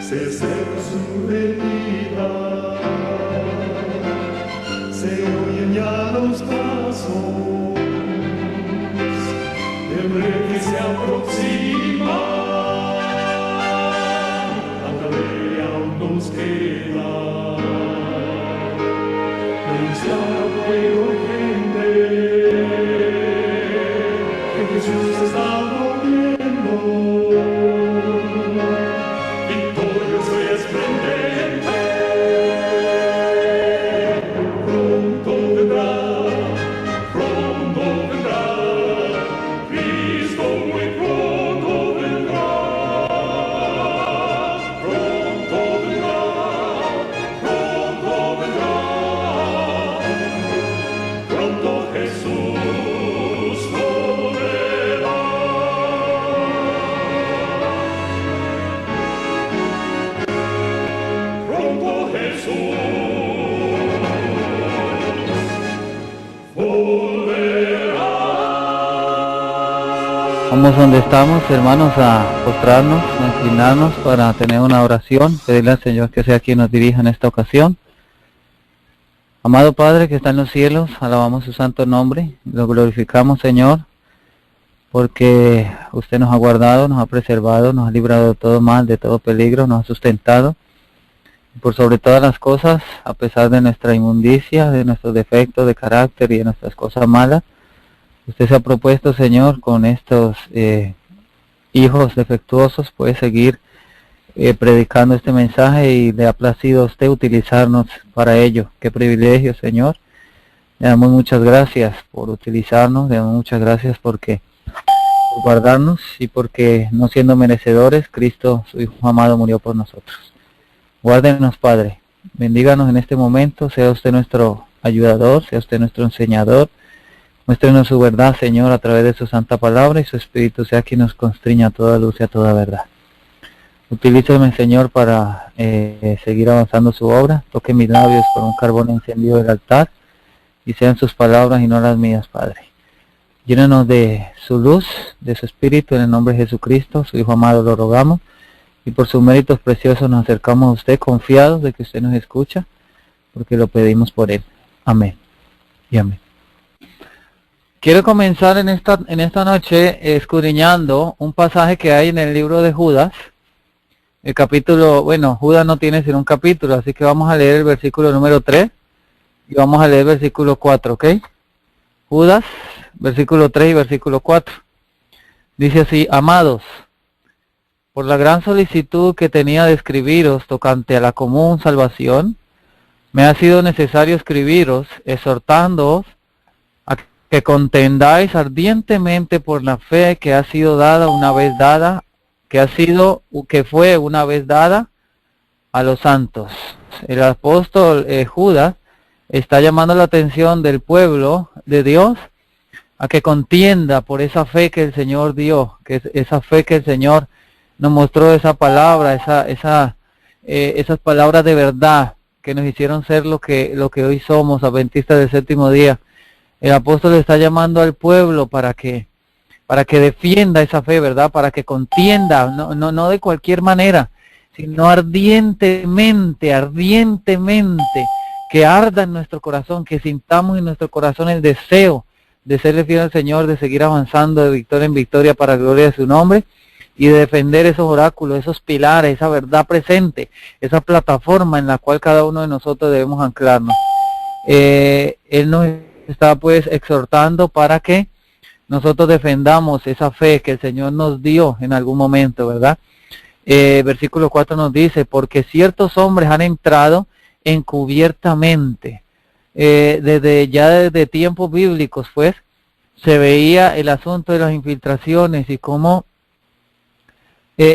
se acerca su venida, se oyen ya los pasos del rey que se aproxima, hasta de aún nos queda denunciar a pueblo gente que Jesús está volviendo. Victorioso y esplendente, pronto vendrá, Cristo muy pronto vendrá, pronto vendrá, pronto Jesús volverá. Pronto Jesús volverá. Vamos donde estamos, hermanos, a postrarnos, a inclinarnos para tener una oración, pedirle al Señor que sea quien nos dirija en esta ocasión. Amado Padre que está en los cielos, alabamos su santo nombre, lo glorificamos, Señor, porque usted nos ha guardado, nos ha preservado, nos ha librado de todo mal, de todo peligro, nos ha sustentado. Y por sobre todas las cosas, a pesar de nuestra inmundicia, de nuestros defectos de carácter y de nuestras cosas malas, usted se ha propuesto, Señor, con estos hijos defectuosos, puede seguir predicando este mensaje y le ha placido a usted utilizarnos para ello. Qué privilegio, Señor. Le damos muchas gracias por utilizarnos, le damos muchas gracias por guardarnos y porque, no siendo merecedores, Cristo, su Hijo amado, murió por nosotros. Guárdenos, Padre. Bendíganos en este momento, sea usted nuestro ayudador, sea usted nuestro enseñador. Muéstrenos su verdad, Señor, a través de su santa palabra, y su Espíritu sea quien nos constriña a toda luz y a toda verdad. Utilíceme, Señor, para seguir avanzando su obra. Toque mis labios con un carbón encendido del altar, y sean sus palabras y no las mías, Padre. Llénenos de su luz, de su Espíritu, en el nombre de Jesucristo, su Hijo amado, lo rogamos. Y por sus méritos preciosos nos acercamos a usted, confiados de que usted nos escucha, porque lo pedimos por él. Amén y amén. Quiero comenzar en esta noche escudriñando un pasaje que hay en el libro de Judas. El capítulo, bueno, Judas no tiene sino un capítulo, así que vamos a leer el versículo número 3 y vamos a leer el versículo 4, ¿ok? Judas, versículo 3 y versículo 4. Dice así: amados, por la gran solicitud que tenía de escribiros tocante a la común salvación, me ha sido necesario escribiros, exhortándoos a que contendáis ardientemente por la fe que ha sido dada una vez dada, que fue una vez dada a los santos. El apóstol Judas está llamando la atención del pueblo de Dios a que contienda por esa fe que el Señor dio, que es esa fe que el Señor nos mostró, esa palabra, esas palabras de verdad que nos hicieron ser lo que hoy somos, adventistas del séptimo día. El apóstol está llamando al pueblo para que defienda esa fe, ¿verdad? Para que contienda, no de cualquier manera, sino ardientemente, que arda en nuestro corazón, que sintamos en nuestro corazón el deseo de serle fiel al Señor, de seguir avanzando de victoria en victoria para gloria de su nombre, y de defender esos oráculos, esos pilares, esa verdad presente, esa plataforma en la cual cada uno de nosotros debemos anclarnos. Él nos está pues exhortando para que nosotros defendamos esa fe que el Señor nos dio en algún momento, ¿verdad? Versículo 4 nos dice: porque ciertos hombres han entrado encubiertamente. Desde tiempos bíblicos, pues, se veía el asunto de las infiltraciones y cómo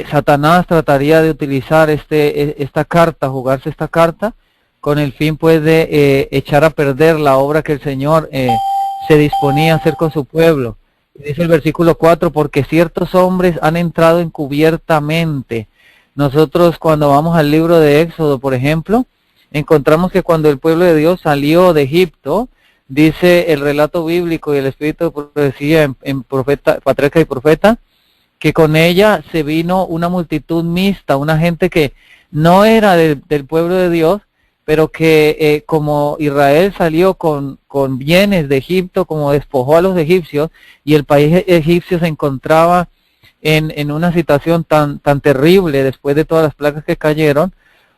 Satanás trataría de utilizar esta carta, jugarse esta carta, con el fin pues de echar a perder la obra que el Señor se disponía a hacer con su pueblo. Dice el versículo 4, porque ciertos hombres han entrado encubiertamente. Nosotros cuando vamos al libro de Éxodo, por ejemplo, encontramos que cuando el pueblo de Dios salió de Egipto, dice el relato bíblico y el espíritu de profecía en profeta, patriarca y profeta, que con ella se vino una multitud mixta, una gente que no era del pueblo de Dios, pero que como Israel salió con bienes de Egipto, como despojó a los egipcios, y el país egipcio se encontraba en una situación tan terrible después de todas las plagas que cayeron,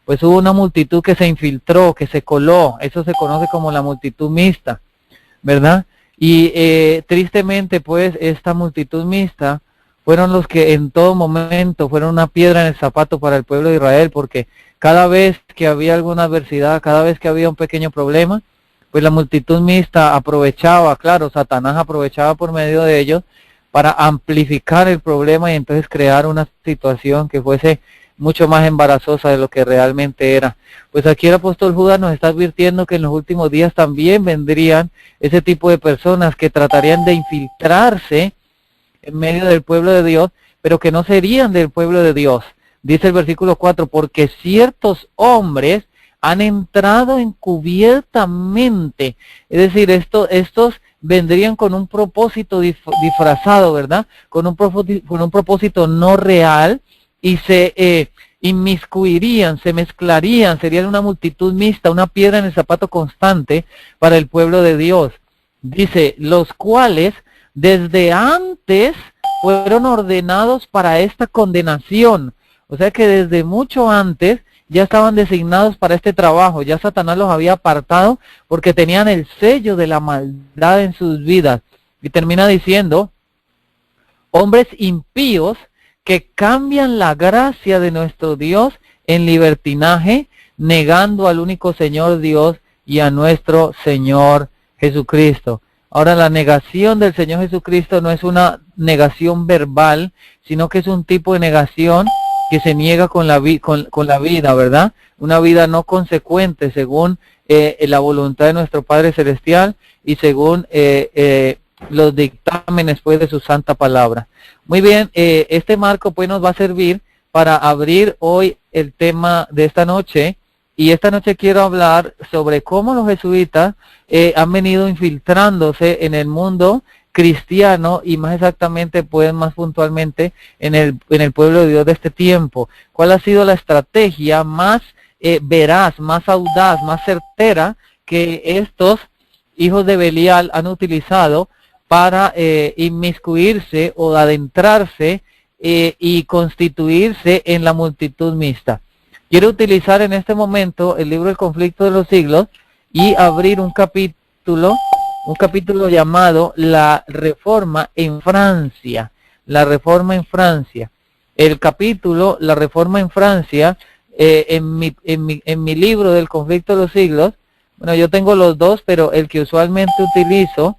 pues hubo una multitud que se infiltró, que se coló. Eso se conoce como la multitud mixta, ¿verdad? Y tristemente, pues, esta multitud mixta fueron los que en todo momento fueron una piedra en el zapato para el pueblo de Israel, porque cada vez que había alguna adversidad, cada vez que había un pequeño problema, pues la multitud mixta aprovechaba, claro, Satanás aprovechaba por medio de ellos para amplificar el problema y entonces crear una situación que fuese mucho más embarazosa de lo que realmente era. Pues aquí el apóstol Judas nos está advirtiendo que en los últimos días también vendrían ese tipo de personas que tratarían de infiltrarse en medio del pueblo de Dios, pero que no serían del pueblo de Dios. Dice el versículo 4, porque ciertos hombres han entrado encubiertamente, es decir, estos vendrían con un propósito disfrazado, ¿verdad? Con un propósito no real, y se inmiscuirían, se mezclarían, serían una multitud mixta, una piedra en el zapato constante para el pueblo de Dios. Dice, los cuales desde antes fueron ordenados para esta condenación. O sea que desde mucho antes ya estaban designados para este trabajo. Ya Satanás los había apartado porque tenían el sello de la maldad en sus vidas. Y termina diciendo, hombres impíos que cambian la gracia de nuestro Dios en libertinaje, negando al único Señor Dios y a nuestro Señor Jesucristo. Ahora, la negación del Señor Jesucristo no es una negación verbal, sino que es un tipo de negación que se niega con la vida, ¿verdad? Una vida no consecuente según la voluntad de nuestro Padre Celestial y según los dictámenes pues de su santa palabra. Muy bien, este marco pues nos va a servir para abrir hoy el tema de esta noche. Y esta noche quiero hablar sobre cómo los jesuitas han venido infiltrándose en el mundo cristiano y más exactamente, pues más puntualmente, en el pueblo de Dios de este tiempo. ¿Cuál ha sido la estrategia más veraz, más audaz, más certera que estos hijos de Belial han utilizado para inmiscuirse o adentrarse y constituirse en la multitud mixta? Quiero utilizar en este momento el libro El conflicto de los siglos y abrir un capítulo llamado La Reforma en Francia. La Reforma en Francia. El capítulo La Reforma en Francia, en mi libro del conflicto de los siglos, bueno, yo tengo los dos, pero el que usualmente utilizo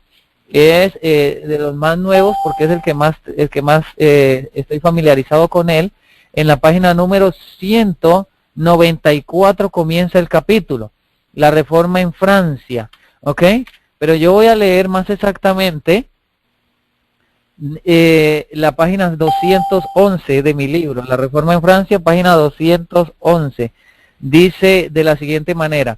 es de los más nuevos, porque es el que más estoy familiarizado con él. En la página número 194 comienza el capítulo, la Reforma en Francia, ¿ok? Pero yo voy a leer más exactamente la página 211 de mi libro, la Reforma en Francia, página 211. Dice de la siguiente manera: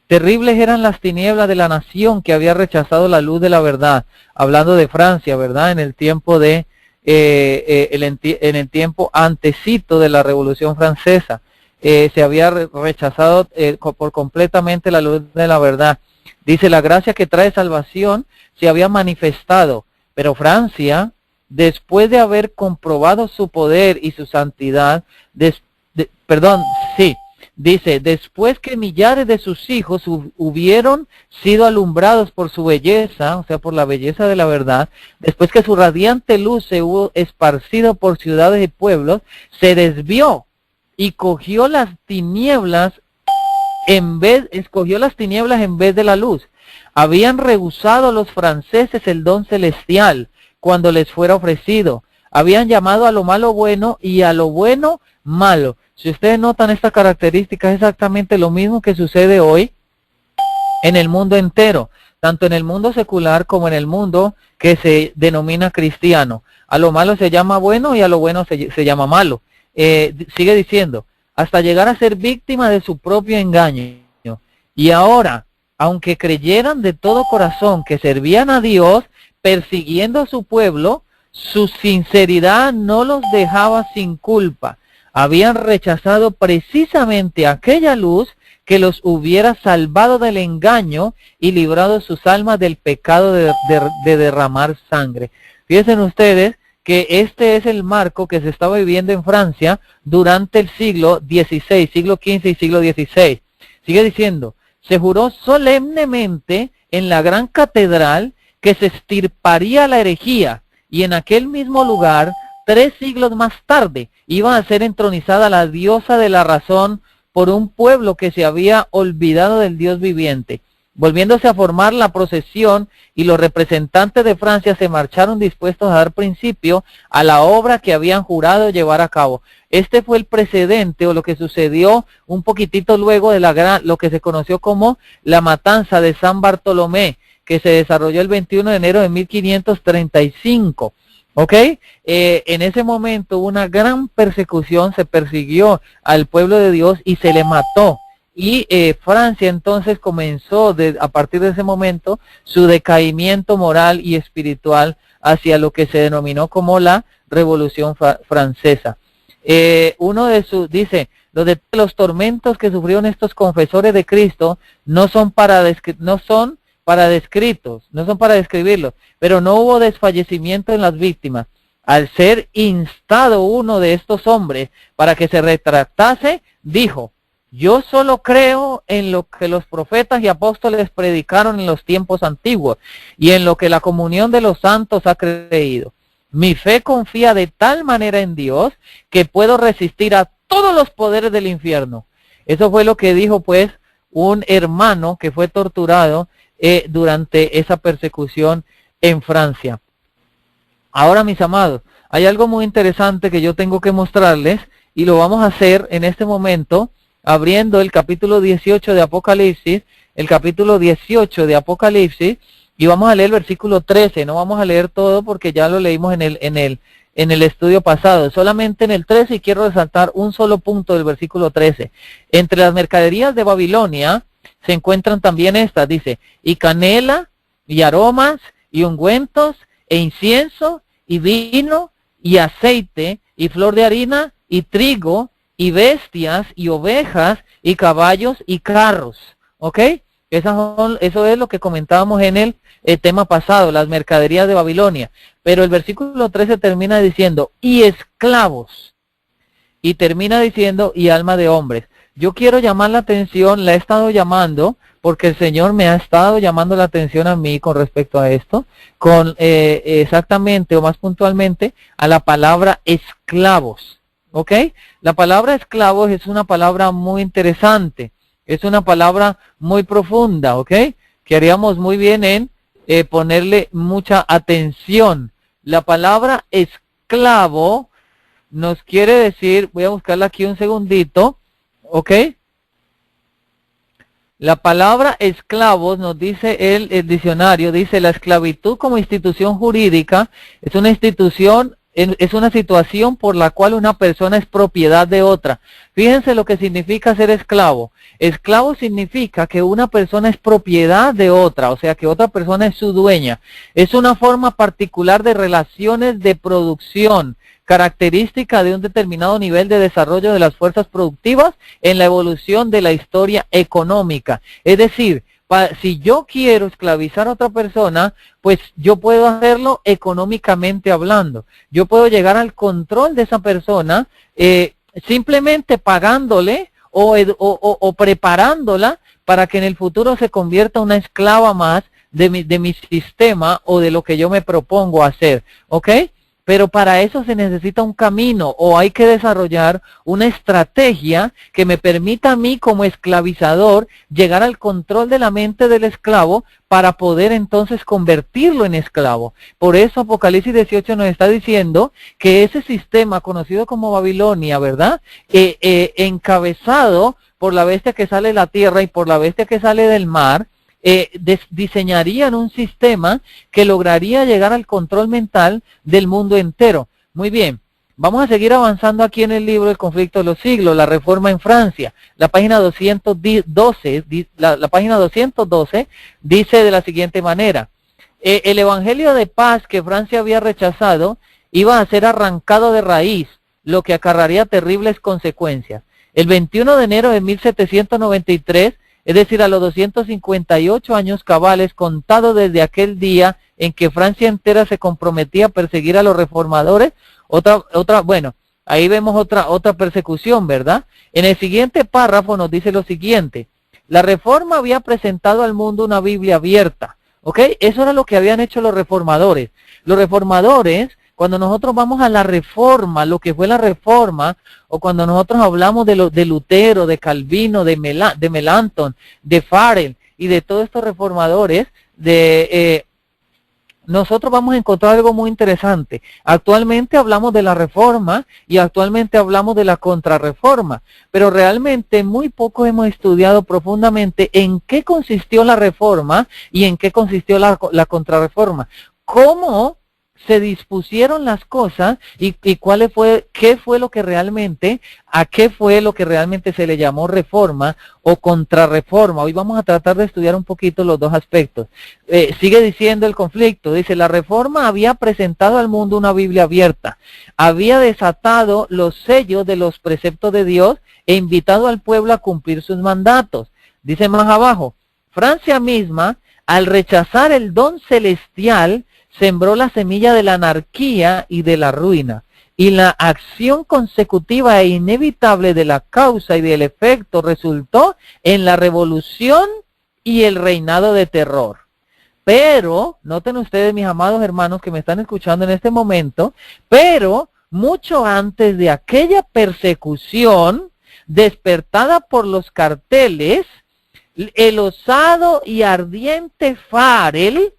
terribles eran las tinieblas de la nación que había rechazado la luz de la verdad. Hablando de Francia, ¿verdad? En el tiempo de en el tiempo antecito de la Revolución Francesa. Se había rechazado por completamente la luz de la verdad. Dice, la gracia que trae salvación se había manifestado, pero Francia, después de haber comprobado su poder y su santidad, dice, después que millares de sus hijos hubieron sido alumbrados por su belleza, o sea, por la belleza de la verdad, después que su radiante luz se hubo esparcido por ciudades y pueblos, se desvió y escogió las tinieblas en vez de la luz. Habían rehusado los franceses el don celestial cuando les fuera ofrecido. Habían llamado a lo malo bueno y a lo bueno malo. Si ustedes notan esta característica, es exactamente lo mismo que sucede hoy en el mundo entero, tanto en el mundo secular como en el mundo que se denomina cristiano. A lo malo se llama bueno y a lo bueno se llama malo. Sigue diciendo, hasta llegar a ser víctima de su propio engaño. Y ahora, aunque creyeran de todo corazón que servían a Dios, persiguiendo a su pueblo, su sinceridad no los dejaba sin culpa. habían rechazado precisamente aquella luz que los hubiera salvado del engaño y librado sus almas del pecado de derramar sangre. Fíjense ustedes que este es el marco que se estaba viviendo en Francia durante el siglo XVI, siglo XV y siglo XVI. Sigue diciendo, se juró solemnemente en la gran catedral que se extirparía la herejía, y en aquel mismo lugar, 3 siglos más tarde, iba a ser entronizada la diosa de la razón por un pueblo que se había olvidado del Dios viviente. Volviéndose a formar la procesión, y los representantes de Francia se marcharon dispuestos a dar principio a la obra que habían jurado llevar a cabo. Este fue el precedente, o lo que sucedió un poquitito luego de lo que se conoció como la matanza de San Bartolomé, que se desarrolló el 21 de enero de 1535. ¿Ok? En ese momento hubo una gran persecución, se persiguió al pueblo de Dios y se le mató. Y Francia entonces comenzó a partir de ese momento su decaimiento moral y espiritual hacia lo que se denominó como la Revolución Francesa. Dice, los tormentos que sufrieron estos confesores de Cristo no son para describirlos, pero no hubo desfallecimiento en las víctimas. Al ser instado uno de estos hombres para que se retractase, dijo: yo solo creo en lo que los profetas y apóstoles predicaron en los tiempos antiguos y en lo que la comunión de los santos ha creído. Mi fe confía de tal manera en Dios que puedo resistir a todos los poderes del infierno. Eso fue lo que dijo pues un hermano que fue torturado durante esa persecución en Francia. Ahora, mis amados, hay algo muy interesante que yo tengo que mostrarles y lo vamos a hacer en este momento, abriendo el capítulo 18 de Apocalipsis, y vamos a leer el versículo 13. No vamos a leer todo porque ya lo leímos en el estudio pasado, solamente en el 13, y quiero resaltar un solo punto del versículo 13. Entre las mercaderías de Babilonia se encuentran también estas, dice, y canela, y aromas, y ungüentos, e incienso, y vino, y aceite, y flor de harina, y trigo, y bestias, y ovejas, y caballos, y carros. ¿Ok? Eso es lo que comentábamos en el tema pasado, las mercaderías de Babilonia. Pero el versículo 13 termina diciendo, y esclavos. Y termina diciendo, y alma de hombres. Yo quiero llamar la atención, la he estado llamando, porque el Señor me ha estado llamando la atención a mí con respecto a esto, exactamente o más puntualmente a la palabra esclavos. ¿Ok? La palabra esclavos es una palabra muy interesante, es una palabra muy profunda, ¿ok? Que haríamos muy bien en ponerle mucha atención. La palabra esclavo nos quiere decir, voy a buscarla aquí un segundito, ¿ok? La palabra esclavos, nos dice el diccionario, dice la esclavitud como institución jurídica es una institución, es una situación por la cual una persona es propiedad de otra. Fíjense lo que significa ser esclavo. Esclavo significa que una persona es propiedad de otra, o sea que otra persona es su dueña. Es una forma particular de relaciones de producción, característica de un determinado nivel de desarrollo de las fuerzas productivas en la evolución de la historia económica. Es decir, si yo quiero esclavizar a otra persona, pues yo puedo hacerlo económicamente hablando. Yo puedo llegar al control de esa persona simplemente pagándole o preparándola para que en el futuro se convierta una esclava más de mi sistema o de lo que yo me propongo hacer. ¿Ok? Pero para eso se necesita un camino o hay que desarrollar una estrategia que me permita a mí como esclavizador llegar al control de la mente del esclavo para poder entonces convertirlo en esclavo. Por eso Apocalipsis 18 nos está diciendo que ese sistema conocido como Babilonia, ¿verdad? Encabezado por la bestia que sale de la tierra y por la bestia que sale del mar, diseñarían un sistema que lograría llegar al control mental del mundo entero. Muy bien, vamos a seguir avanzando aquí en el libro El conflicto de los siglos, la reforma en Francia. La página 212, la página 212 dice de la siguiente manera: el evangelio de paz que Francia había rechazado iba a ser arrancado de raíz, lo que acarrearía terribles consecuencias. El 21 de enero de 1793, es decir, a los 258 años cabales, contado desde aquel día en que Francia entera se comprometía a perseguir a los reformadores, bueno, ahí vemos otra persecución, ¿verdad? En el siguiente párrafo nos dice lo siguiente: la Reforma había presentado al mundo una Biblia abierta, ¿ok? Eso era lo que habían hecho los reformadores. Los reformadores, cuando nosotros vamos a la Reforma, lo que fue la Reforma, o cuando nosotros hablamos de Lutero, de Calvino, de Melanchthon, de Farel y de todos estos reformadores, nosotros vamos a encontrar algo muy interesante. Actualmente hablamos de la Reforma y actualmente hablamos de la Contrarreforma, pero realmente muy poco hemos estudiado profundamente en qué consistió la Reforma y en qué consistió la Contrarreforma. ¿Cómo se dispusieron las cosas y qué fue lo que realmente se le llamó reforma o contrarreforma? Hoy vamos a tratar de estudiar un poquito los dos aspectos. Sigue diciendo el conflicto, dice: la Reforma había presentado al mundo una Biblia abierta, había desatado los sellos de los preceptos de Dios e invitado al pueblo a cumplir sus mandatos. Dice más abajo: Francia misma, al rechazar el don celestial, sembró la semilla de la anarquía y de la ruina, y la acción consecutiva e inevitable de la causa y del efecto resultó en la revolución y el reinado de terror. Pero, noten ustedes, mis amados hermanos que me están escuchando en este momento, pero mucho antes de aquella persecución despertada por los carteles, el osado y ardiente Farel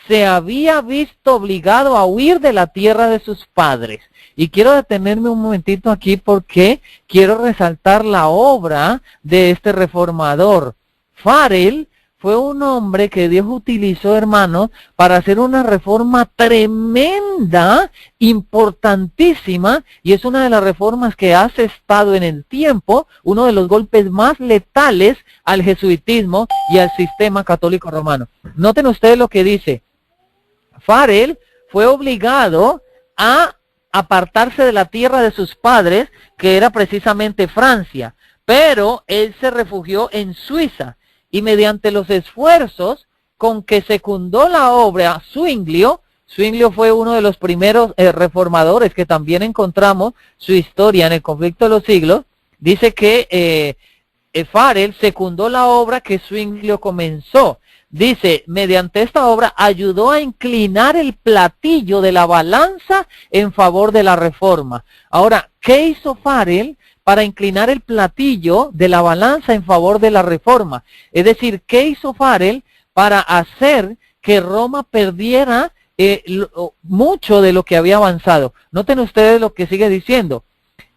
se había visto obligado a huir de la tierra de sus padres. Y quiero detenerme un momentito aquí porque quiero resaltar la obra de este reformador. Farel fue un hombre que Dios utilizó, hermanos, para hacer una reforma tremenda, importantísima, y es una de las reformas que ha estado en el tiempo, uno de los golpes más letales al jesuitismo y al sistema católico romano. Noten ustedes lo que dice: Farel fue obligado a apartarse de la tierra de sus padres, que era precisamente Francia, pero él se refugió en Suiza, y mediante los esfuerzos con que secundó la obra Zwinglio fue uno de los primeros reformadores, que también encontramos su historia en el conflicto de los siglos. Dice que Farel secundó la obra que Zwinglio comenzó. Dice: mediante esta obra ayudó a inclinar el platillo de la balanza en favor de la reforma. Ahora, ¿qué hizo Farel para inclinar el platillo de la balanza en favor de la reforma? Es decir, ¿qué hizo Farel para hacer que Roma perdiera mucho de lo que había avanzado? Noten ustedes lo que sigue diciendo: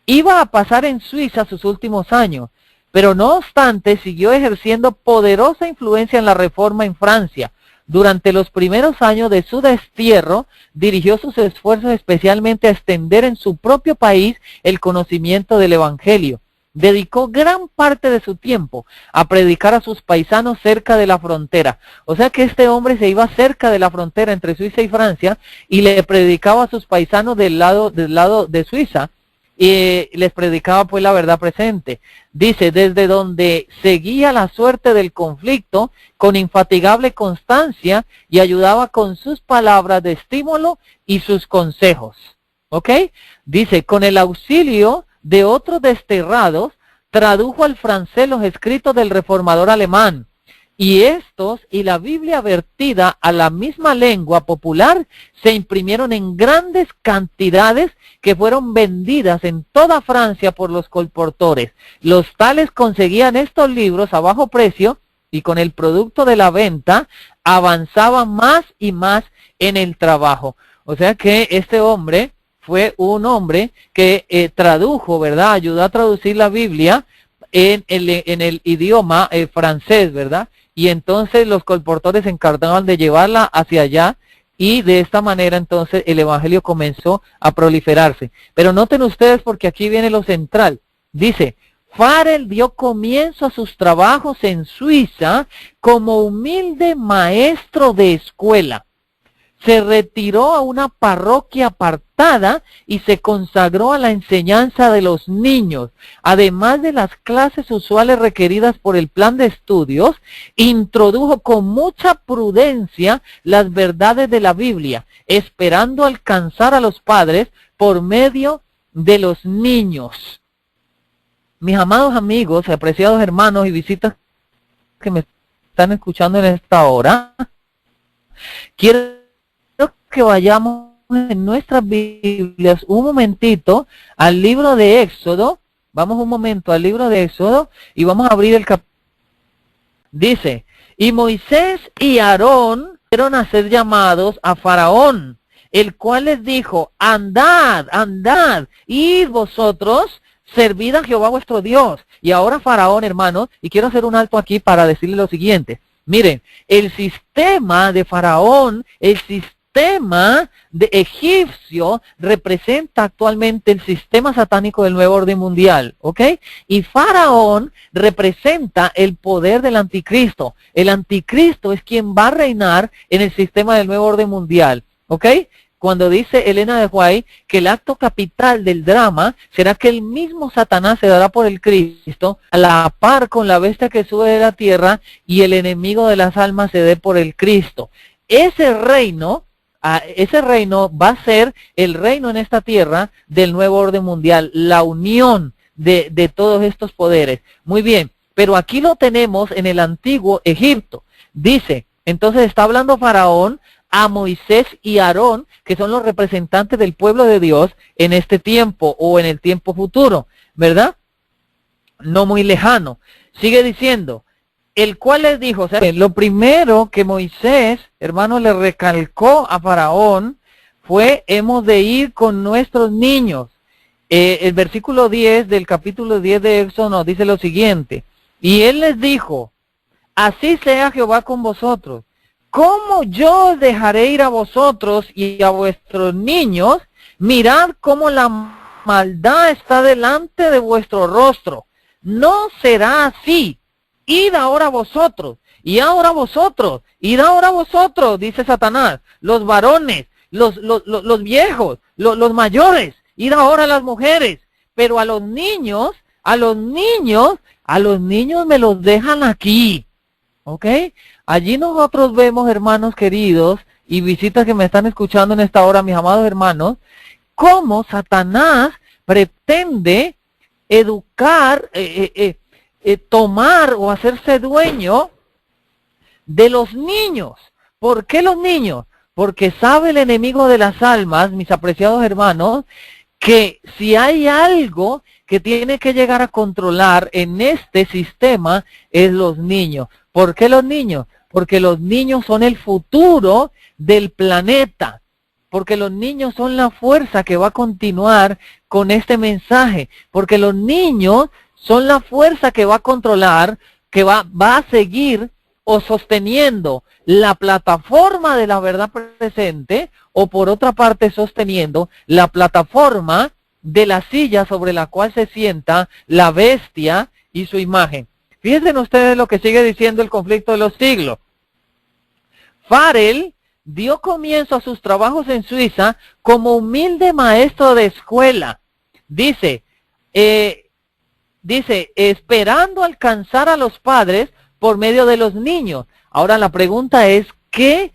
iba a pasar en Suiza sus últimos años, pero no obstante siguió ejerciendo poderosa influencia en la reforma en Francia. Durante los primeros años de su destierro, dirigió sus esfuerzos especialmente a extender en su propio país el conocimiento del Evangelio. Dedicó gran parte de su tiempo a predicar a sus paisanos cerca de la frontera. O sea que este hombre se iba cerca de la frontera entre Suiza y Francia y le predicaba a sus paisanos del lado de Suiza, y les predicaba pues la verdad presente. Dice: desde donde seguía la suerte del conflicto con infatigable constancia y ayudaba con sus palabras de estímulo y sus consejos. ¿Ok? Dice: con el auxilio de otros desterrados, tradujo al francés los escritos del reformador alemán, y estos y la Biblia vertida a la misma lengua popular se imprimieron en grandes cantidades que fueron vendidas en toda Francia por los colportores. Los tales conseguían estos libros a bajo precio y con el producto de la venta avanzaban más y más en el trabajo. O sea que este hombre fue un hombre que tradujo, ¿verdad? Ayudó a traducir la Biblia en el idioma francés, ¿verdad? Y entonces los colportores se encargaban de llevarla hacia allá, y de esta manera entonces el evangelio comenzó a proliferarse. Pero noten ustedes, porque aquí viene lo central. Dice: Farel dio comienzo a sus trabajos en Suiza como humilde maestro de escuela. se retiró a una parroquia apartada y se consagró a la enseñanza de los niños. Además de las clases usuales requeridas por el plan de estudios, introdujo con mucha prudencia las verdades de la Biblia, esperando alcanzar a los padres por medio de los niños. Mis amados amigos, apreciados hermanos y visitas que me están escuchando en esta hora, quiero que vayamos en nuestras Biblias un momentito al libro de Éxodo. Vamos un momento al libro de Éxodo y vamos a abrir el capítulo. Dice, y Moisés y Aarón fueron a ser llamados a Faraón, el cual les dijo, andad, andad, id vosotros, servid a Jehová vuestro Dios. Y ahora Faraón, hermanos, y quiero hacer un alto aquí para decirle lo siguiente. Miren, el sistema de Faraón, el sistema de egipcio representa actualmente el sistema satánico del nuevo orden mundial, ¿ok? Y Faraón representa el poder del anticristo. El anticristo es quien va a reinar en el sistema del nuevo orden mundial, ¿ok? Cuando dice Elena de White que el acto capital del drama será que el mismo Satanás se dará por el Cristo a la par con la bestia que sube de la tierra y el enemigo de las almas se dé por el Cristo. Ese reino va a ser el reino en esta tierra del nuevo orden mundial, la unión de todos estos poderes. Muy bien, pero aquí lo tenemos en el antiguo Egipto. Dice, entonces está hablando Faraón a Moisés y Aarón, que son los representantes del pueblo de Dios en este tiempo o en el tiempo futuro, ¿verdad? No muy lejano. Sigue diciendo, el cual les dijo, o sea, lo primero que Moisés, hermano, le recalcó a Faraón fue, hemos de ir con nuestros niños. El versículo 10 del capítulo 10 de Éxodo nos dice lo siguiente, y él les dijo, así sea Jehová con vosotros. ¿Cómo yo os dejaré ir a vosotros y a vuestros niños? Mirad cómo la maldad está delante de vuestro rostro. No será así. Id ahora vosotros, y ahora vosotros, id ahora vosotros, dice Satanás, los varones, los viejos, los mayores, id ahora las mujeres, pero a los niños me los dejan aquí. ¿Ok? Allí nosotros vemos, hermanos queridos, y visitas que me están escuchando en esta hora, mis amados hermanos, cómo Satanás pretende educar, tomar o hacerse dueño de los niños. ¿Por qué los niños? Porque sabe el enemigo de las almas, mis apreciados hermanos, que si hay algo que tiene que llegar a controlar en este sistema es los niños. ¿Por qué los niños? Porque los niños son el futuro del planeta. Porque los niños son la fuerza que va a continuar con este mensaje. Porque los niños son la fuerza que va a controlar, que va a seguir o sosteniendo la plataforma de la verdad presente, o por otra parte sosteniendo la plataforma de la silla sobre la cual se sienta la bestia y su imagen. Fíjense ustedes lo que sigue diciendo el conflicto de los siglos. Farel dio comienzo a sus trabajos en Suiza como humilde maestro de escuela. Dice, esperando alcanzar a los padres por medio de los niños. Ahora la pregunta es, ¿qué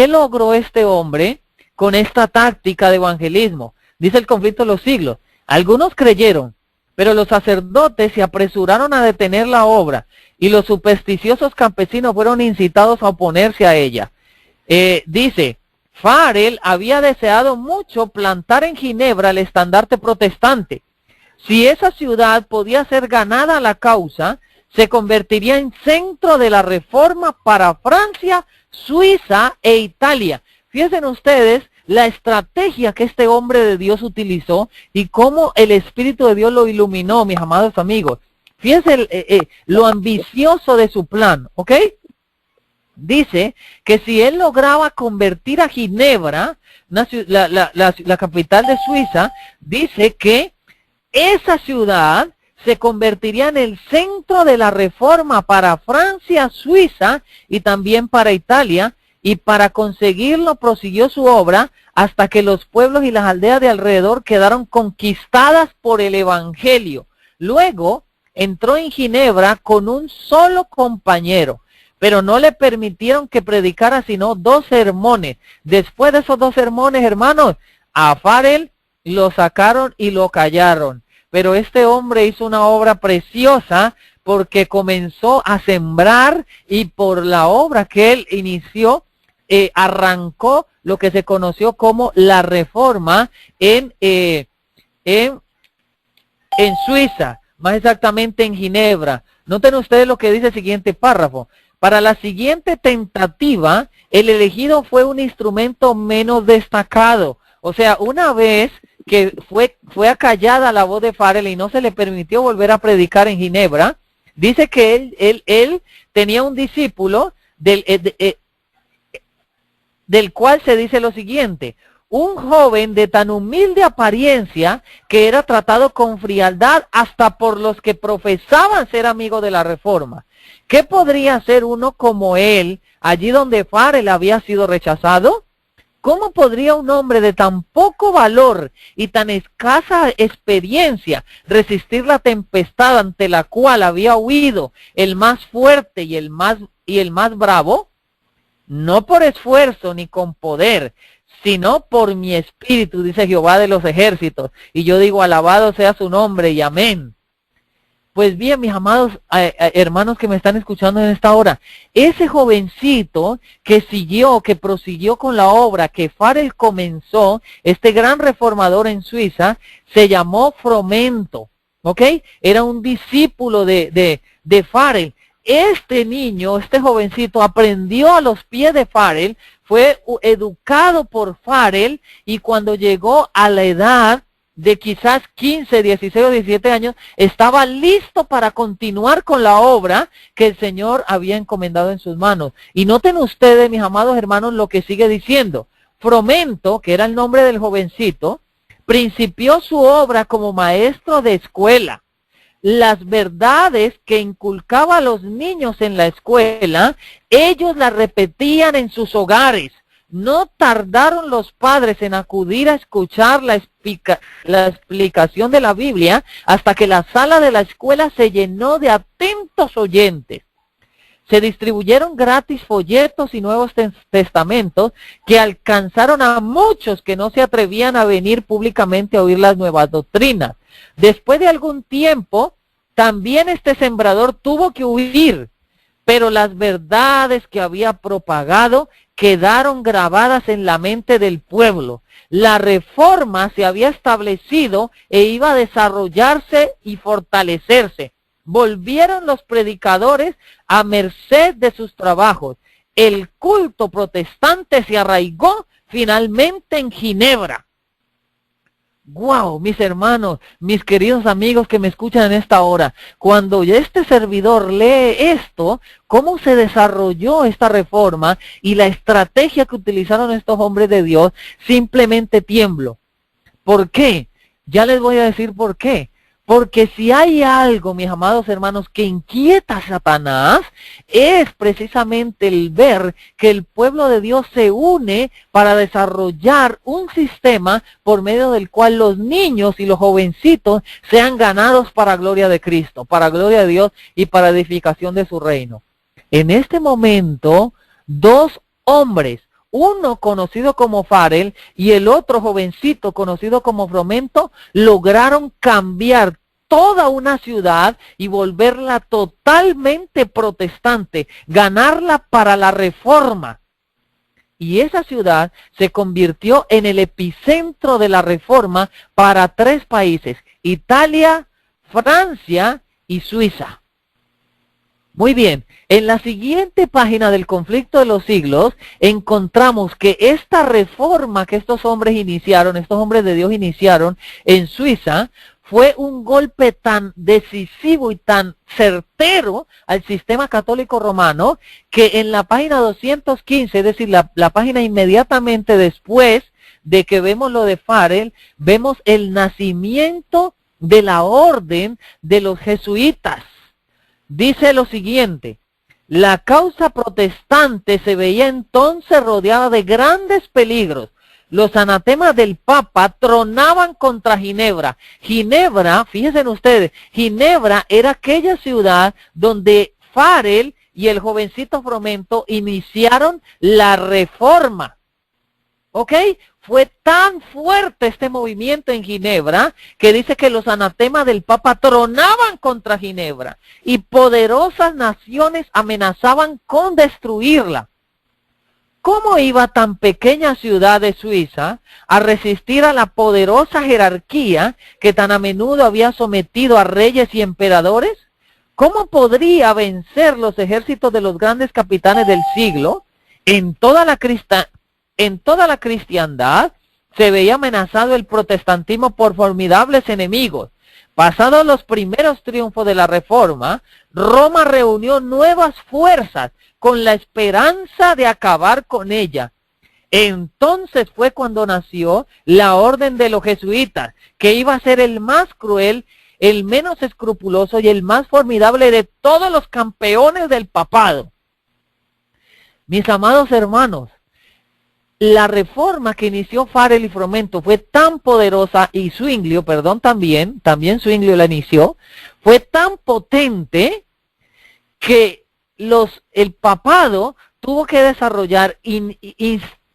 logró este hombre con esta táctica de evangelismo? Dice el conflicto de los siglos. Algunos creyeron, pero los sacerdotes se apresuraron a detener la obra y los supersticiosos campesinos fueron incitados a oponerse a ella. Dice, Farel había deseado mucho plantar en Ginebra el estandarte protestante. Si esa ciudad podía ser ganada a la causa, se convertiría en centro de la reforma para Francia, Suiza e Italia. Fíjense ustedes la estrategia que este hombre de Dios utilizó y cómo el Espíritu de Dios lo iluminó, mis amados amigos. Fíjense lo ambicioso de su plan, ¿ok? Dice que si él lograba convertir a Ginebra, la capital de Suiza, dice que esa ciudad se convertiría en el centro de la reforma para Francia, Suiza y también para Italia, y para conseguirlo prosiguió su obra hasta que los pueblos y las aldeas de alrededor quedaron conquistadas por el evangelio. Luego entró en Ginebra con un solo compañero, pero no le permitieron que predicara sino 2 sermones. Después de esos 2 sermones, hermanos, a Farel lo sacaron y lo callaron. Pero este hombre hizo una obra preciosa porque comenzó a sembrar, y por la obra que él inició, arrancó lo que se conoció como la Reforma en Suiza, más exactamente en Ginebra. Noten ustedes lo que dice el siguiente párrafo. Para la siguiente tentativa, el elegido fue un instrumento menos destacado. O sea, una vez que fue acallada la voz de Farel y no se le permitió volver a predicar en Ginebra, dice que él tenía un discípulo del cual se dice lo siguiente: un joven de tan humilde apariencia que era tratado con frialdad hasta por los que profesaban ser amigos de la Reforma. ¿Qué podría hacer uno como él allí donde Farel había sido rechazado? ¿Cómo podría un hombre de tan poco valor y tan escasa experiencia resistir la tempestad ante la cual había huido el más fuerte y el más bravo? No por esfuerzo ni con poder, sino por mi espíritu, dice Jehová de los ejércitos. Y yo digo, alabado sea su nombre y amén. Pues bien, mis amados hermanos que me están escuchando en esta hora, ese jovencito que prosiguió con la obra que Farel comenzó, este gran reformador en Suiza, se llamó Fromento, ¿ok? Era un discípulo de Farel. Este niño, este jovencito, aprendió a los pies de Farel, fue educado por Farel, y cuando llegó a la edad de quizás 15, 16 o 17 años, estaba listo para continuar con la obra que el Señor había encomendado en sus manos. Y noten ustedes, mis amados hermanos, lo que sigue diciendo. Fromento, que era el nombre del jovencito, principió su obra como maestro de escuela. Las verdades que inculcaba a los niños en la escuela, ellos las repetían en sus hogares. No tardaron los padres en acudir a escuchar la explicación de la Biblia hasta que la sala de la escuela se llenó de atentos oyentes. Se distribuyeron gratis folletos y Nuevos Testamentos que alcanzaron a muchos que no se atrevían a venir públicamente a oír las nuevas doctrinas. Después de algún tiempo, también este sembrador tuvo que huir, pero las verdades que había propagado quedaron grabadas en la mente del pueblo. La reforma se había establecido e iba a desarrollarse y fortalecerse. Volvieron los predicadores a merced de sus trabajos. El culto protestante se arraigó finalmente en Ginebra. ¡Wow! Mis hermanos, mis queridos amigos que me escuchan en esta hora, cuando este servidor lee esto, cómo se desarrolló esta reforma y la estrategia que utilizaron estos hombres de Dios, simplemente tiemblo. ¿Por qué? Ya les voy a decir por qué. Porque si hay algo, mis amados hermanos, que inquieta a Satanás, es precisamente el ver que el pueblo de Dios se une para desarrollar un sistema por medio del cual los niños y los jovencitos sean ganados para gloria de Cristo, para gloria de Dios y para edificación de su reino. En este momento, 2 hombres, uno conocido como Farel y el otro jovencito conocido como Fromento, lograron cambiar toda una ciudad y volverla totalmente protestante, ganarla para la reforma. Y esa ciudad se convirtió en el epicentro de la reforma para 3 países: Italia, Francia y Suiza. Muy bien, en la siguiente página del Conflicto de los Siglos, encontramos que esta reforma que estos hombres de Dios iniciaron en Suiza, fue un golpe tan decisivo y tan certero al sistema católico romano, que en la página 215, es decir, la página inmediatamente después de que vemos lo de Farel, vemos el nacimiento de la orden de los jesuitas. Dice lo siguiente: La causa protestante se veía entonces rodeada de grandes peligros. Los anatemas del Papa tronaban contra Ginebra. Ginebra, fíjense ustedes, Ginebra era aquella ciudad donde Farel y el jovencito Fromento iniciaron la reforma. ¿Ok? Fue tan fuerte este movimiento en Ginebra que dice que los anatemas del Papa tronaban contra Ginebra y poderosas naciones amenazaban con destruirla. ¿Cómo iba tan pequeña ciudad de Suiza a resistir a la poderosa jerarquía que tan a menudo había sometido a reyes y emperadores? ¿Cómo podría vencer los ejércitos de los grandes capitanes del siglo? En toda la cristiandad se veía amenazado el protestantismo por formidables enemigos. Pasados los primeros triunfos de la Reforma, Roma reunió nuevas fuerzas con la esperanza de acabar con ella. Entonces fue cuando nació la orden de los jesuitas, que iba a ser el más cruel, el menos escrupuloso y el más formidable de todos los campeones del papado. Mis amados hermanos, la reforma que inició Farel y Fromento fue tan poderosa, y Zwinglio, también Zwinglio la inició, fue tan potente que el papado tuvo que desarrollar,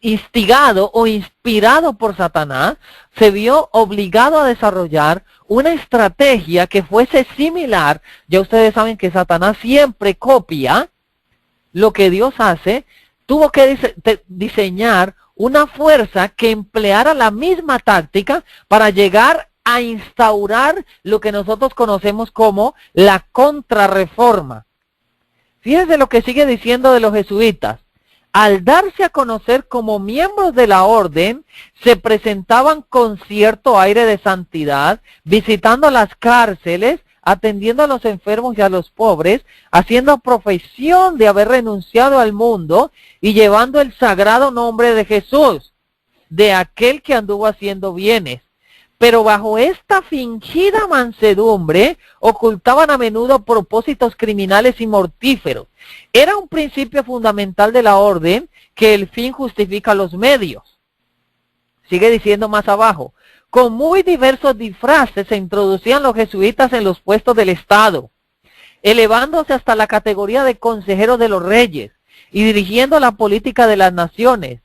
instigado o inspirado por Satanás, se vio obligado a desarrollar una estrategia que fuese similar. Ya ustedes saben que Satanás siempre copia lo que Dios hace. Tuvo que diseñar una fuerza que empleara la misma táctica para llegar a instaurar lo que nosotros conocemos como la contrarreforma. Fíjense lo que sigue diciendo de los jesuitas. Al darse a conocer como miembros de la orden, se presentaban con cierto aire de santidad, visitando las cárceles, atendiendo a los enfermos y a los pobres, haciendo profesión de haber renunciado al mundo y llevando el sagrado nombre de Jesús, de aquel que anduvo haciendo bienes. Pero bajo esta fingida mansedumbre ocultaban a menudo propósitos criminales y mortíferos. Era un principio fundamental de la orden que el fin justifica los medios. Sigue diciendo más abajo. Con muy diversos disfraces se introducían los jesuitas en los puestos del Estado, elevándose hasta la categoría de consejeros de los reyes y dirigiendo la política de las naciones.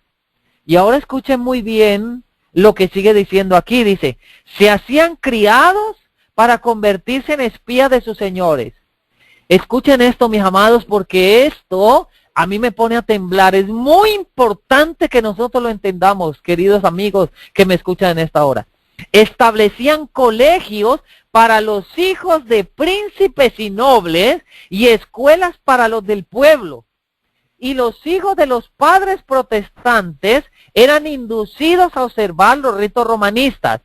Y ahora escuchen muy bien lo que sigue diciendo aquí. Dice, se hacían criados para convertirse en espías de sus señores. Escuchen esto, mis amados, porque esto a mí me pone a temblar. Es muy importante que nosotros lo entendamos, queridos amigos que me escuchan en esta hora. Establecían colegios para los hijos de príncipes y nobles y escuelas para los del pueblo. Y los hijos de los padres protestantes eran inducidos a observar los ritos romanistas.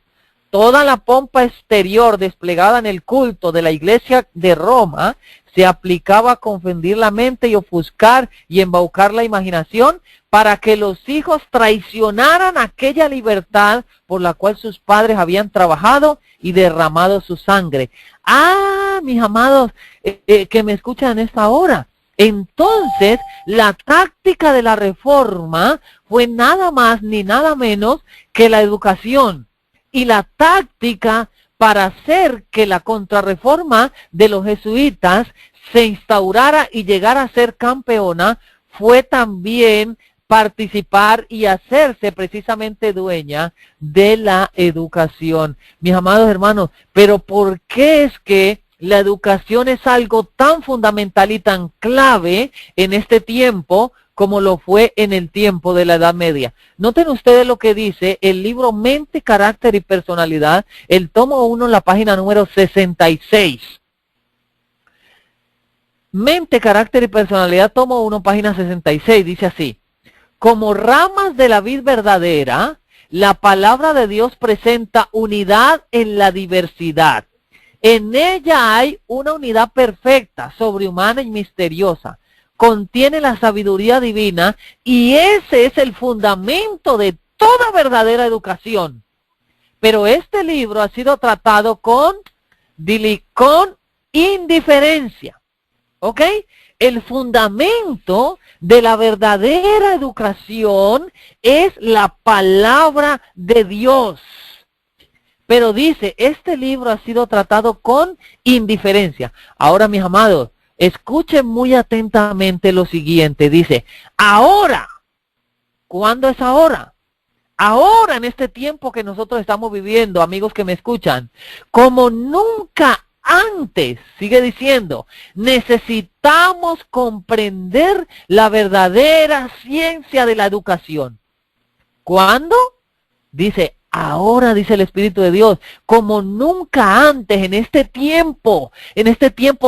Toda la pompa exterior desplegada en el culto de la iglesia de Roma se aplicaba a confundir la mente y ofuscar y embaucar la imaginación para que los hijos traicionaran aquella libertad por la cual sus padres habían trabajado y derramado su sangre. Ah, mis amados, que me escuchan en esta hora. Entonces, la táctica de la reforma fue nada más ni nada menos que la educación. Y la táctica para hacer que la contrarreforma de los jesuitas se instaurara y llegara a ser campeona fue también participar y hacerse precisamente dueña de la educación. Mis amados hermanos, pero ¿por qué es que la educación es algo tan fundamental y tan clave en este tiempo como lo fue en el tiempo de la Edad Media? Noten ustedes lo que dice el libro Mente, Carácter y Personalidad, el tomo 1, la página número 66. Mente, Carácter y Personalidad, tomo 1, página 66, dice así. Como ramas de la vid verdadera, la palabra de Dios presenta unidad en la diversidad. En ella hay una unidad perfecta, sobrehumana y misteriosa. Contiene la sabiduría divina y ese es el fundamento de toda verdadera educación. Pero este libro ha sido tratado con indiferencia. ¿Ok? El fundamento de la verdadera educación es la palabra de Dios. Pero dice, este libro ha sido tratado con indiferencia. Ahora, mis amados, escuchen muy atentamente lo siguiente. Dice, ahora, ¿cuándo es ahora? Ahora, en este tiempo que nosotros estamos viviendo, amigos que me escuchan, como nunca antes, sigue diciendo, necesitamos comprender la verdadera ciencia de la educación. ¿Cuándo? Dice, ahora, dice el Espíritu de Dios, como nunca antes, en este tiempo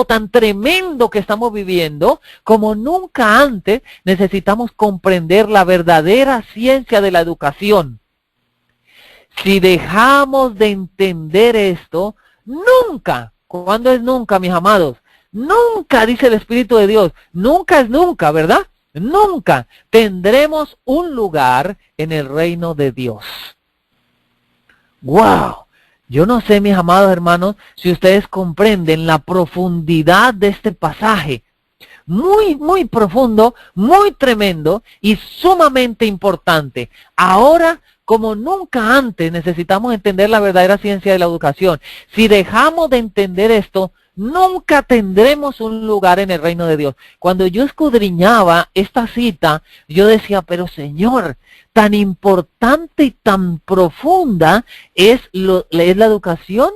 tan tremendo que estamos viviendo, como nunca antes, necesitamos comprender la verdadera ciencia de la educación. Si dejamos de entender esto, nunca, ¿cuándo es nunca, mis amados? Nunca, dice el Espíritu de Dios, nunca es nunca, ¿verdad? Nunca tendremos un lugar en el reino de Dios. ¡Wow! Yo no sé, mis amados hermanos, si ustedes comprenden la profundidad de este pasaje. Muy, muy profundo, muy tremendo y sumamente importante. Ahora, como nunca antes, necesitamos entender la verdadera ciencia de la educación. Si dejamos de entender esto, nunca tendremos un lugar en el reino de Dios. Cuando yo escudriñaba esta cita, yo decía, pero Señor, tan importante y tan profunda es la educación.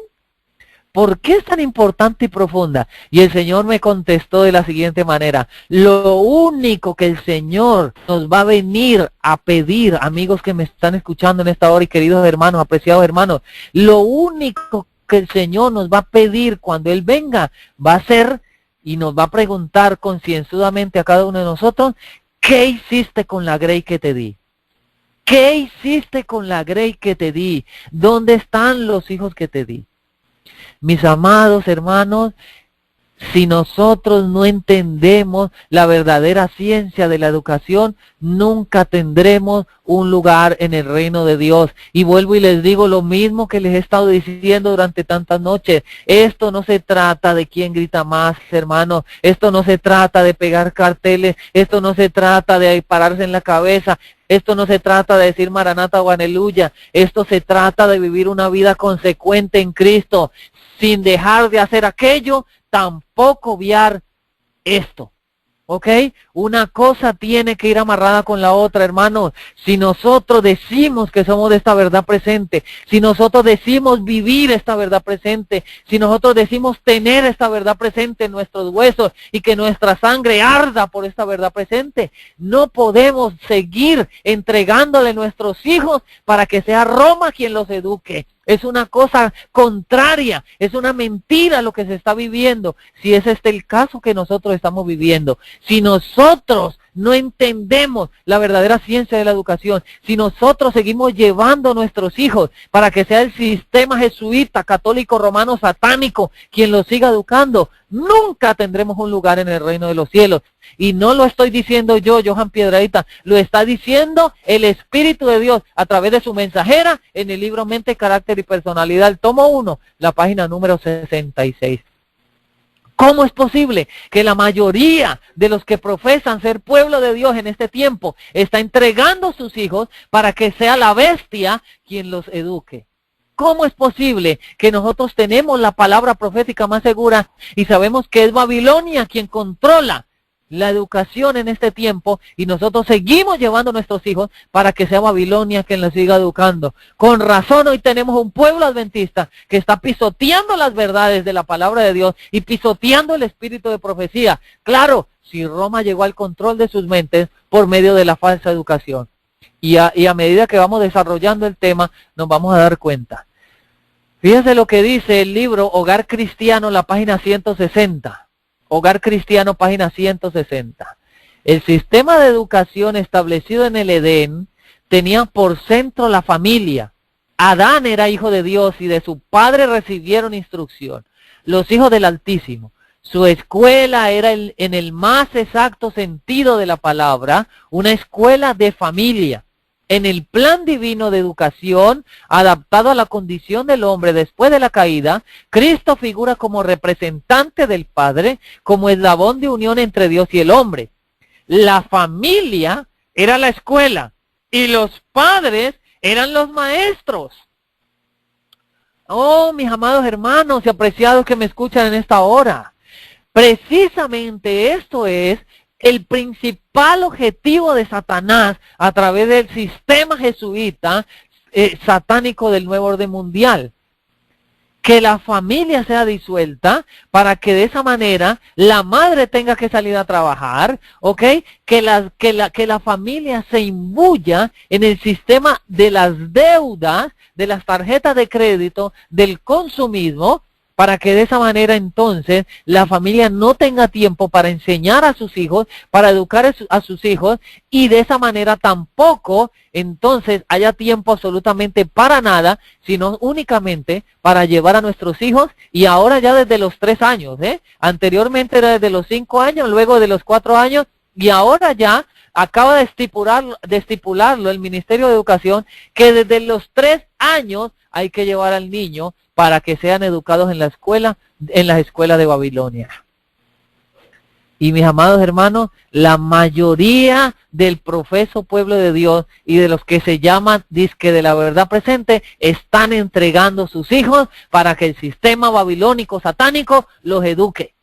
¿Por qué es tan importante y profunda? Y el Señor me contestó de la siguiente manera. Lo único que el Señor nos va a venir a pedir, amigos que me están escuchando en esta hora y queridos hermanos, apreciados hermanos, lo único que el Señor nos va a pedir cuando Él venga va a ser y nos va a preguntar concienzudamente a cada uno de nosotros, ¿qué hiciste con la grey que te di? ¿Qué hiciste con la grey que te di? ¿Dónde están los hijos que te di? Mis amados hermanos, si nosotros no entendemos la verdadera ciencia de la educación, nunca tendremos un lugar en el reino de Dios. Y vuelvo y les digo lo mismo que les he estado diciendo durante tantas noches. Esto no se trata de quién grita más, hermanos. Esto no se trata de pegar carteles. Esto no se trata de pararse en la cabeza. Esto no se trata de decir Maranata o Aleluya. Esto se trata de vivir una vida consecuente en Cristo, sin dejar de hacer aquello, tampoco obviar esto. ¿Ok? Una cosa tiene que ir amarrada con la otra, hermanos. Si nosotros decimos que somos de esta verdad presente, si nosotros decimos vivir esta verdad presente, si nosotros decimos tener esta verdad presente en nuestros huesos y que nuestra sangre arda por esta verdad presente, no podemos seguir entregándole nuestros hijos para que sea Roma quien los eduque. Es una cosa contraria, es una mentira lo que se está viviendo, si es este el caso que nosotros estamos viviendo. Si nosotros no entendemos la verdadera ciencia de la educación, si nosotros seguimos llevando a nuestros hijos para que sea el sistema jesuita, católico, romano, satánico, quien los siga educando, nunca tendremos un lugar en el reino de los cielos. Y no lo estoy diciendo yo, Johan Piedradita, lo está diciendo el Espíritu de Dios a través de su mensajera en el libro Mente, Carácter y Personalidad, el tomo 1, la página número 66. ¿Cómo es posible que la mayoría de los que profesan ser pueblo de Dios en este tiempo está entregando sus hijos para que sea la bestia quien los eduque? ¿Cómo es posible que nosotros tenemos la palabra profética más segura y sabemos que es Babilonia quien controla la educación en este tiempo y nosotros seguimos llevando a nuestros hijos para que sea Babilonia quien los siga educando? Con razón hoy tenemos un pueblo adventista que está pisoteando las verdades de la palabra de Dios y pisoteando el espíritu de profecía. Claro, si Roma llegó al control de sus mentes por medio de la falsa educación. Y a medida que vamos desarrollando el tema, nos vamos a dar cuenta. Fíjense lo que dice el libro Hogar Cristiano, la página 160. Hogar Cristiano, página 160. El sistema de educación establecido en el Edén tenía por centro la familia. Adán era hijo de Dios y de su padre recibieron instrucción. Los hijos del Altísimo. Su escuela era en el más exacto sentido de la palabra, una escuela de familia. en el plan divino de educación adaptado a la condición del hombre después de la caída, Cristo figura como representante del Padre, como eslabón de unión entre Dios y el hombre. La familia era la escuela y los padres eran los maestros. Oh, mis amados hermanos y apreciados que me escuchan en esta hora. Precisamente esto es el principal objetivo de Satanás a través del sistema jesuita satánico del nuevo orden mundial. Que la familia sea disuelta para que de esa manera la madre tenga que salir a trabajar, ¿ok? Que la familia se imbuya en el sistema de las deudas, de las tarjetas de crédito, del consumismo, para que de esa manera entonces la familia no tenga tiempo para enseñar a sus hijos, para educar a sus hijos, y de esa manera tampoco entonces haya tiempo absolutamente para nada, sino únicamente para llevar a nuestros hijos, y ahora ya desde los 3 años, anteriormente era desde los 5 años, luego de los 4 años, y ahora ya acaba de estipularlo el Ministerio de Educación, que desde los 3 años hay que llevar al niño para que sean educados en la escuela, en las escuelas de Babilonia. Y mis amados hermanos, la mayoría del profeso pueblo de Dios y de los que se llaman disque de la verdad presente están entregando sus hijos para que el sistema babilónico satánico los eduque.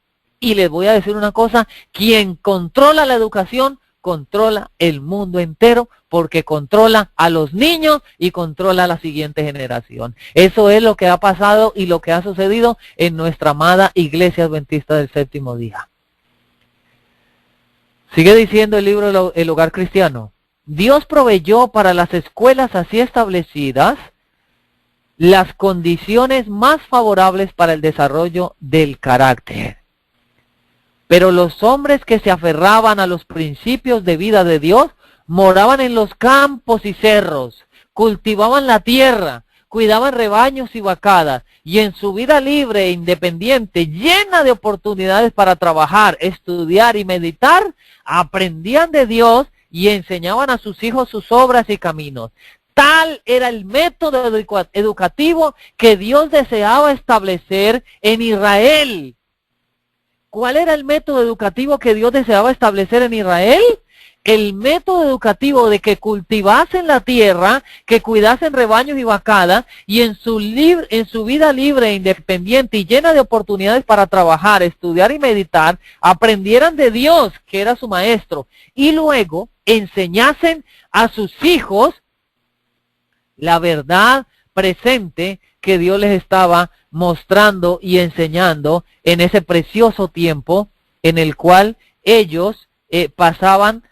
Y les voy a decir una cosa, quien controla la educación controla el mundo entero, porque controla a los niños y controla a la siguiente generación. Eso es lo que ha pasado y lo que ha sucedido en nuestra amada Iglesia Adventista del Séptimo Día. Sigue diciendo el libro El Hogar Cristiano. Dios proveyó para las escuelas así establecidas las condiciones más favorables para el desarrollo del carácter. Pero los hombres que se aferraban a los principios de vida de Dios moraban en los campos y cerros, cultivaban la tierra, cuidaban rebaños y vacadas, y en su vida libre e independiente, llena de oportunidades para trabajar, estudiar y meditar, aprendían de Dios y enseñaban a sus hijos sus obras y caminos. Tal era el método educativo que Dios deseaba establecer en Israel. ¿Cuál era el método educativo que Dios deseaba establecer en Israel? El método educativo de que cultivasen la tierra, que cuidasen rebaños y vacadas, y en su vida libre e independiente y llena de oportunidades para trabajar, estudiar y meditar, aprendieran de Dios, que era su maestro, y luego enseñasen a sus hijos la verdad presente que Dios les estaba mostrando y enseñando en ese precioso tiempo en el cual ellos pasaban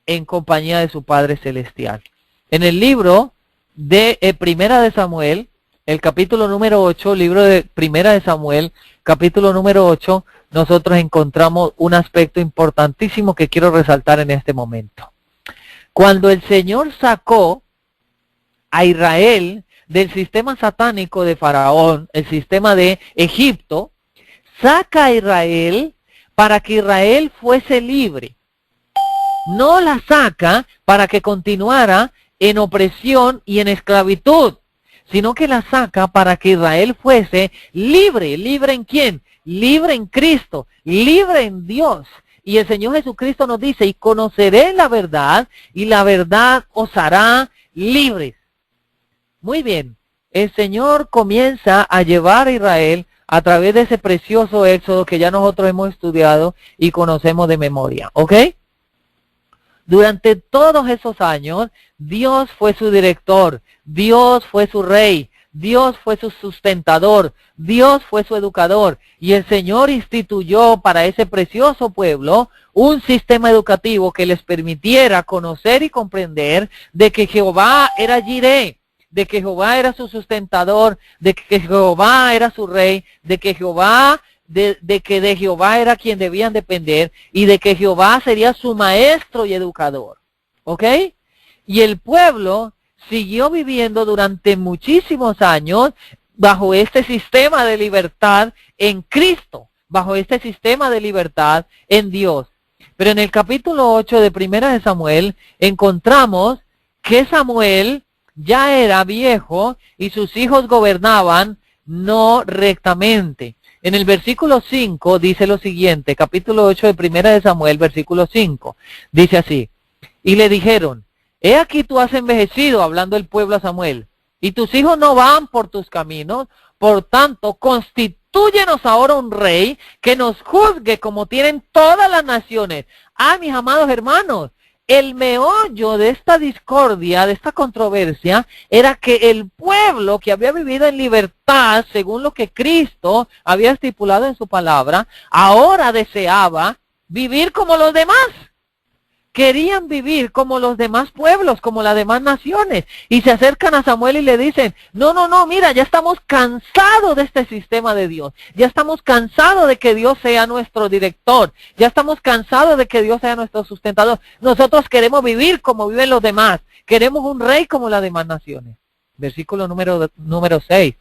en compañía de su Padre Celestial. En el libro de Primera de Samuel, el capítulo número 8, libro de Primera de Samuel, capítulo número 8, nosotros encontramos un aspecto importantísimo que quiero resaltar en este momento. Cuando el Señor sacó a Israel del sistema satánico de Faraón, el sistema de Egipto, saca a Israel para que Israel fuese libre. No la saca para que continuara en opresión y en esclavitud, sino que la saca para que Israel fuese libre. ¿Libre en quién? Libre en Cristo, libre en Dios. Y el Señor Jesucristo nos dice, y conoceré la verdad, y la verdad os hará libres. Muy bien, el Señor comienza a llevar a Israel a través de ese precioso éxodo que ya nosotros hemos estudiado y conocemos de memoria, ¿ok? Durante todos esos años, Dios fue su director, Dios fue su rey, Dios fue su sustentador, Dios fue su educador, y el Señor instituyó para ese precioso pueblo un sistema educativo que les permitiera conocer y comprender de que Jehová era Jireh, de que Jehová era su sustentador, de que Jehová era su rey, de que de Jehová era quien debían depender, y de que Jehová sería su maestro y educador. ¿Ok? Y el pueblo siguió viviendo durante muchísimos años bajo este sistema de libertad en Cristo, bajo este sistema de libertad en Dios. Pero en el capítulo 8 de Primera de Samuel encontramos que Samuel ya era viejo y sus hijos gobernaban no rectamente. En el versículo 5 dice lo siguiente, capítulo 8 de Primera de Samuel, versículo 5. Dice así, y le dijeron, he aquí tú has envejecido, hablando el pueblo a Samuel, y tus hijos no van por tus caminos, por tanto, constitúyenos ahora un rey que nos juzgue como tienen todas las naciones. Ah, mis amados hermanos, el meollo de esta discordia, de esta controversia, era que el pueblo que había vivido en libertad, según lo que Cristo había estipulado en su palabra, ahora deseaba vivir como los demás. Querían vivir como los demás pueblos, como las demás naciones. Y se acercan a Samuel y le dicen, no, mira, ya estamos cansados de este sistema de Dios. Ya estamos cansados de que Dios sea nuestro director. Ya estamos cansados de que Dios sea nuestro sustentador. Nosotros queremos vivir como viven los demás. Queremos un rey como las demás naciones. Versículo número 6.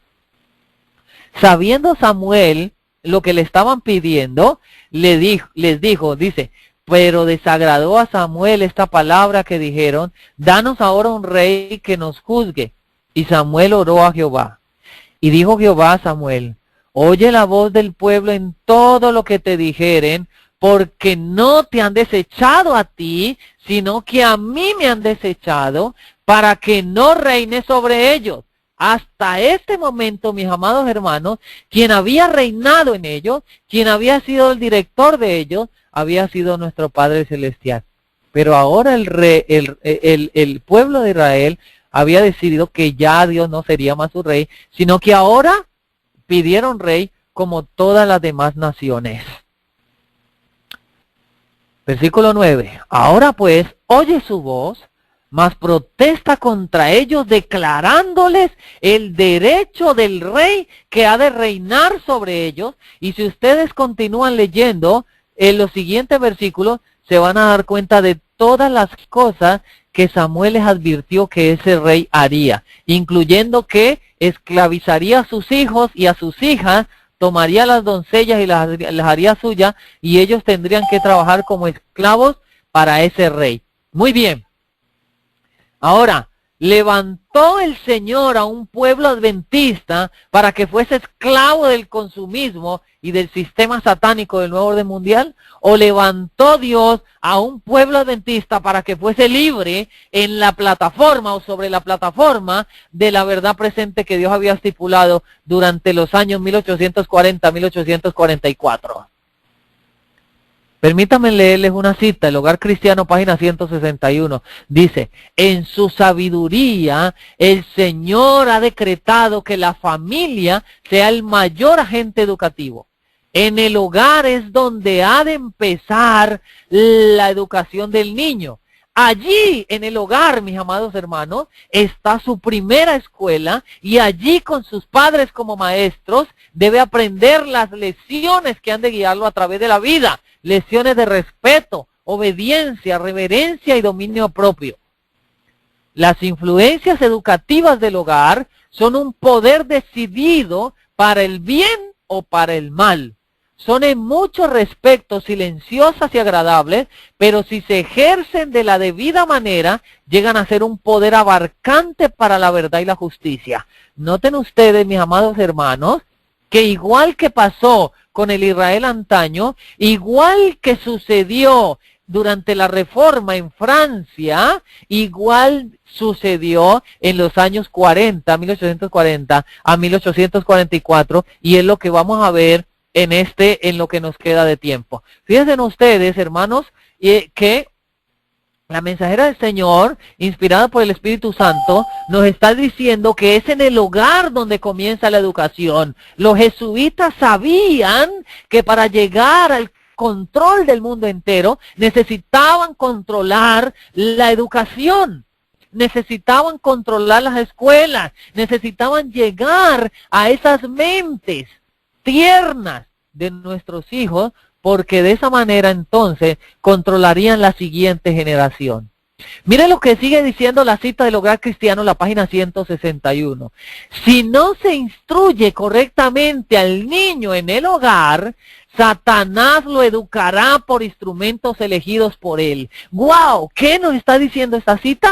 Sabiendo Samuel lo que le estaban pidiendo, les dijo, dice, pero desagradó a Samuel esta palabra que dijeron, danos ahora un rey que nos juzgue. Y Samuel oró a Jehová. Y dijo Jehová a Samuel, oye la voz del pueblo en todo lo que te dijeren, porque no te han desechado a ti, sino que a mí me han desechado, para que no reine sobre ellos. Hasta este momento, mis amados hermanos, quien había reinado en ellos, quien había sido el director de ellos, había sido nuestro Padre Celestial. Pero ahora el pueblo de Israel había decidido que ya Dios no sería más su rey, sino que ahora pidieron rey como todas las demás naciones. Versículo 9. Ahora pues, oye su voz, mas protesta contra ellos, declarándoles el derecho del rey que ha de reinar sobre ellos. Y si ustedes continúan leyendo en los siguientes versículos, se van a dar cuenta de todas las cosas que Samuel les advirtió que ese rey haría, incluyendo que esclavizaría a sus hijos y a sus hijas, tomaría las doncellas y las haría suyas, y ellos tendrían que trabajar como esclavos para ese rey. Muy bien. Ahora, ¿levantó el Señor a un pueblo adventista para que fuese esclavo del consumismo y del sistema satánico del nuevo orden mundial? ¿O levantó Dios a un pueblo adventista para que fuese libre en la plataforma o sobre la plataforma de la verdad presente que Dios había estipulado durante los años 1840-1844? Permítanme leerles una cita, el Hogar Cristiano, página 161. Dice, en su sabiduría, el Señor ha decretado que la familia sea el mayor agente educativo. En el hogar es donde ha de empezar la educación del niño. Allí, en el hogar, mis amados hermanos, está su primera escuela, y allí con sus padres como maestros debe aprender las lecciones que han de guiarlo a través de la vida. Lecciones de respeto, obediencia, reverencia y dominio propio. Las influencias educativas del hogar son un poder decidido para el bien o para el mal. Son en muchos respectos silenciosas y agradables, pero si se ejercen de la debida manera, llegan a ser un poder abarcante para la verdad y la justicia. Noten ustedes, mis amados hermanos, que igual que pasó con el Israel antaño, igual que sucedió durante la Reforma en Francia, igual sucedió en los años 40, 1840 a 1844, y es lo que vamos a ver en lo que nos queda de tiempo. Fíjense ustedes, hermanos, que la mensajera del Señor, inspirada por el Espíritu Santo, nos está diciendo que es en el hogar donde comienza la educación. Los jesuitas sabían que para llegar al control del mundo entero, necesitaban controlar la educación, necesitaban controlar las escuelas, necesitaban llegar a esas mentes tiernas de nuestros hijos, porque de esa manera entonces controlarían la siguiente generación. Mire lo que sigue diciendo la cita del Hogar Cristiano, la página 161. Si no se instruye correctamente al niño en el hogar, Satanás lo educará por instrumentos elegidos por él. ¡Wow! ¿Qué nos está diciendo esta cita?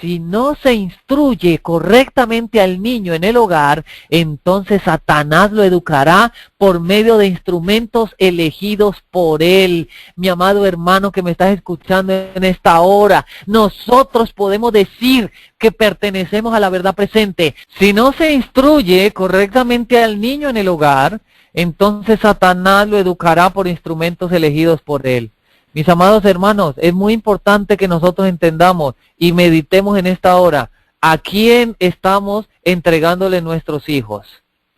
si no se instruye correctamente al niño en el hogar, entonces Satanás lo educará por medio de instrumentos elegidos por él. Mi amado hermano que me estás escuchando en esta hora, nosotros podemos decir que pertenecemos a la verdad presente. Si no se instruye correctamente al niño en el hogar, entonces Satanás lo educará por instrumentos elegidos por él. Mis amados hermanos, es muy importante que nosotros entendamos y meditemos en esta hora a quién estamos entregándole nuestros hijos.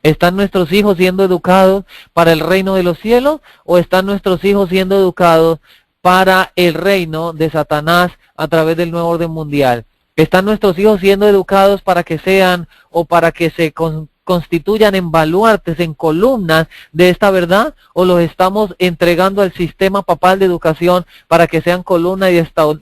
¿Están nuestros hijos siendo educados para el reino de los cielos o están nuestros hijos siendo educados para el reino de Satanás a través del nuevo orden mundial? ¿Están nuestros hijos siendo educados para que sean o para que se constituyan en baluartes, en columnas de esta verdad, o los estamos entregando al sistema papal de educación para que sean columna y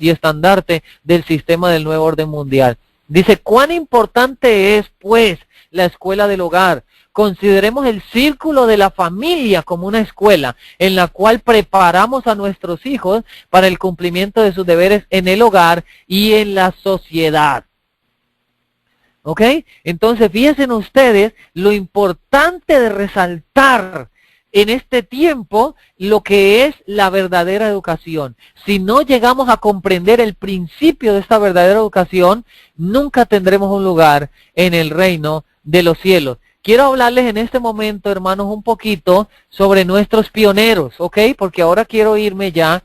estandarte del sistema del nuevo orden mundial? Dice, ¿cuán importante es, pues, la escuela del hogar? Consideremos el círculo de la familia como una escuela en la cual preparamos a nuestros hijos para el cumplimiento de sus deberes en el hogar y en la sociedad. ¿Ok? Entonces, fíjense ustedes lo importante de resaltar en este tiempo lo que es la verdadera educación. Si no llegamos a comprender el principio de esta verdadera educación, nunca tendremos un lugar en el reino de los cielos. Quiero hablarles en este momento, hermanos, un poquito sobre nuestros pioneros, ¿ok? Porque ahora quiero irme ya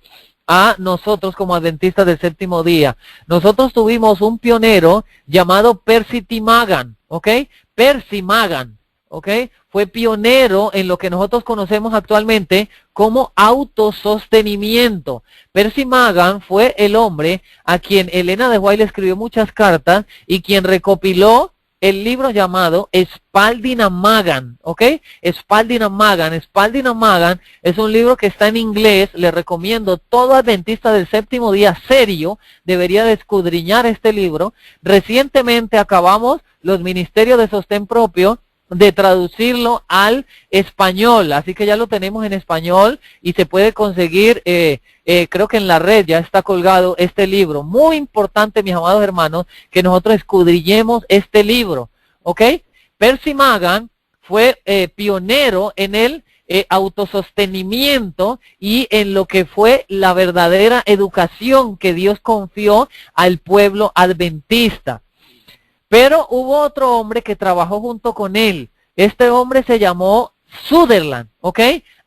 a nosotros como adventistas del séptimo día. Nosotros tuvimos un pionero llamado Percy T. Magan, ¿ok? Percy Magan, ¿ok? Fue pionero en lo que nosotros conocemos actualmente como autosostenimiento. Percy Magan fue el hombre a quien Elena de White le escribió muchas cartas y quien recopiló el libro llamado Spalding and Magan, ¿ok? Spalding and Magan. Spalding and Magan es un libro que está en inglés. Le recomiendo, todo adventista del séptimo día serio debería de escudriñar este libro. Recientemente acabamos los ministerios de sostén propio de traducirlo al español, así que ya lo tenemos en español y se puede conseguir, creo que en la red ya está colgado este libro. Muy importante, mis amados hermanos, que nosotros escudriñemos este libro, ¿ok? Percy Magan fue pionero en el autosostenimiento y en lo que fue la verdadera educación que Dios confió al pueblo adventista. Pero hubo otro hombre que trabajó junto con él. Este hombre se llamó Sutherland, ¿ok?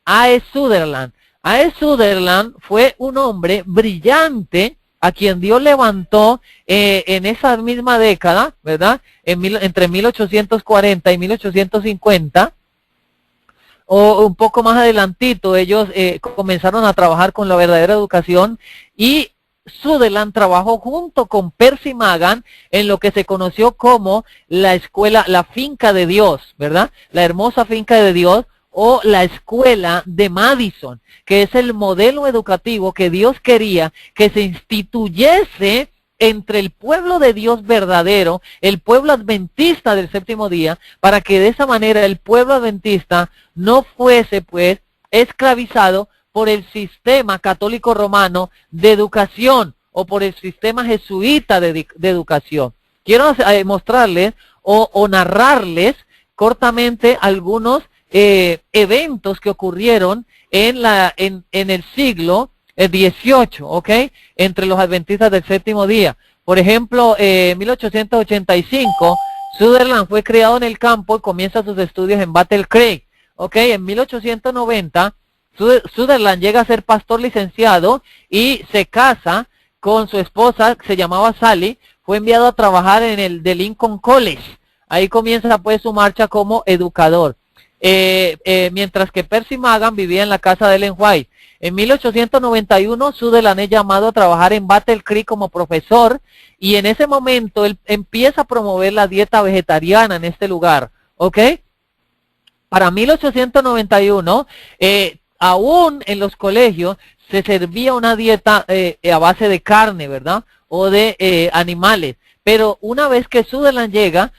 A.E. Sutherland. A.E. Sutherland fue un hombre brillante a quien Dios levantó en esa misma década, ¿verdad? Entre 1840 y 1850. O un poco más adelantito, ellos comenzaron a trabajar con la verdadera educación y Sutherland trabajó junto con Percy Magan en lo que se conoció como la escuela, la finca de Dios, ¿verdad? La hermosa finca de Dios o la escuela de Madison, que es el modelo educativo que Dios quería que se instituyese entre el pueblo de Dios verdadero, el pueblo adventista del séptimo día, para que de esa manera el pueblo adventista no fuese pues esclavizado por el sistema católico romano de educación o por el sistema jesuita de educación. Quiero mostrarles o narrarles cortamente algunos eventos que ocurrieron en el siglo XVIII, ¿ok? Entre los adventistas del séptimo día. Por ejemplo, en 1885, Sutherland fue criado en el campo y comienza sus estudios en Battle Creek, ¿ok? En 1890, Sutherland llega a ser pastor licenciado y se casa con su esposa, que se llamaba Sally. Fue enviado a trabajar en el de Lincoln College. Ahí comienza pues su marcha como educador. Mientras que Percy Magan vivía en la casa de Ellen White. En 1891, Sutherland es llamado a trabajar en Battle Creek como profesor y en ese momento él empieza a promover la dieta vegetariana en este lugar, ¿ok? Para 1891, aún en los colegios se servía una dieta a base de carne, ¿verdad? O de animales. Pero una vez que Sutherland llega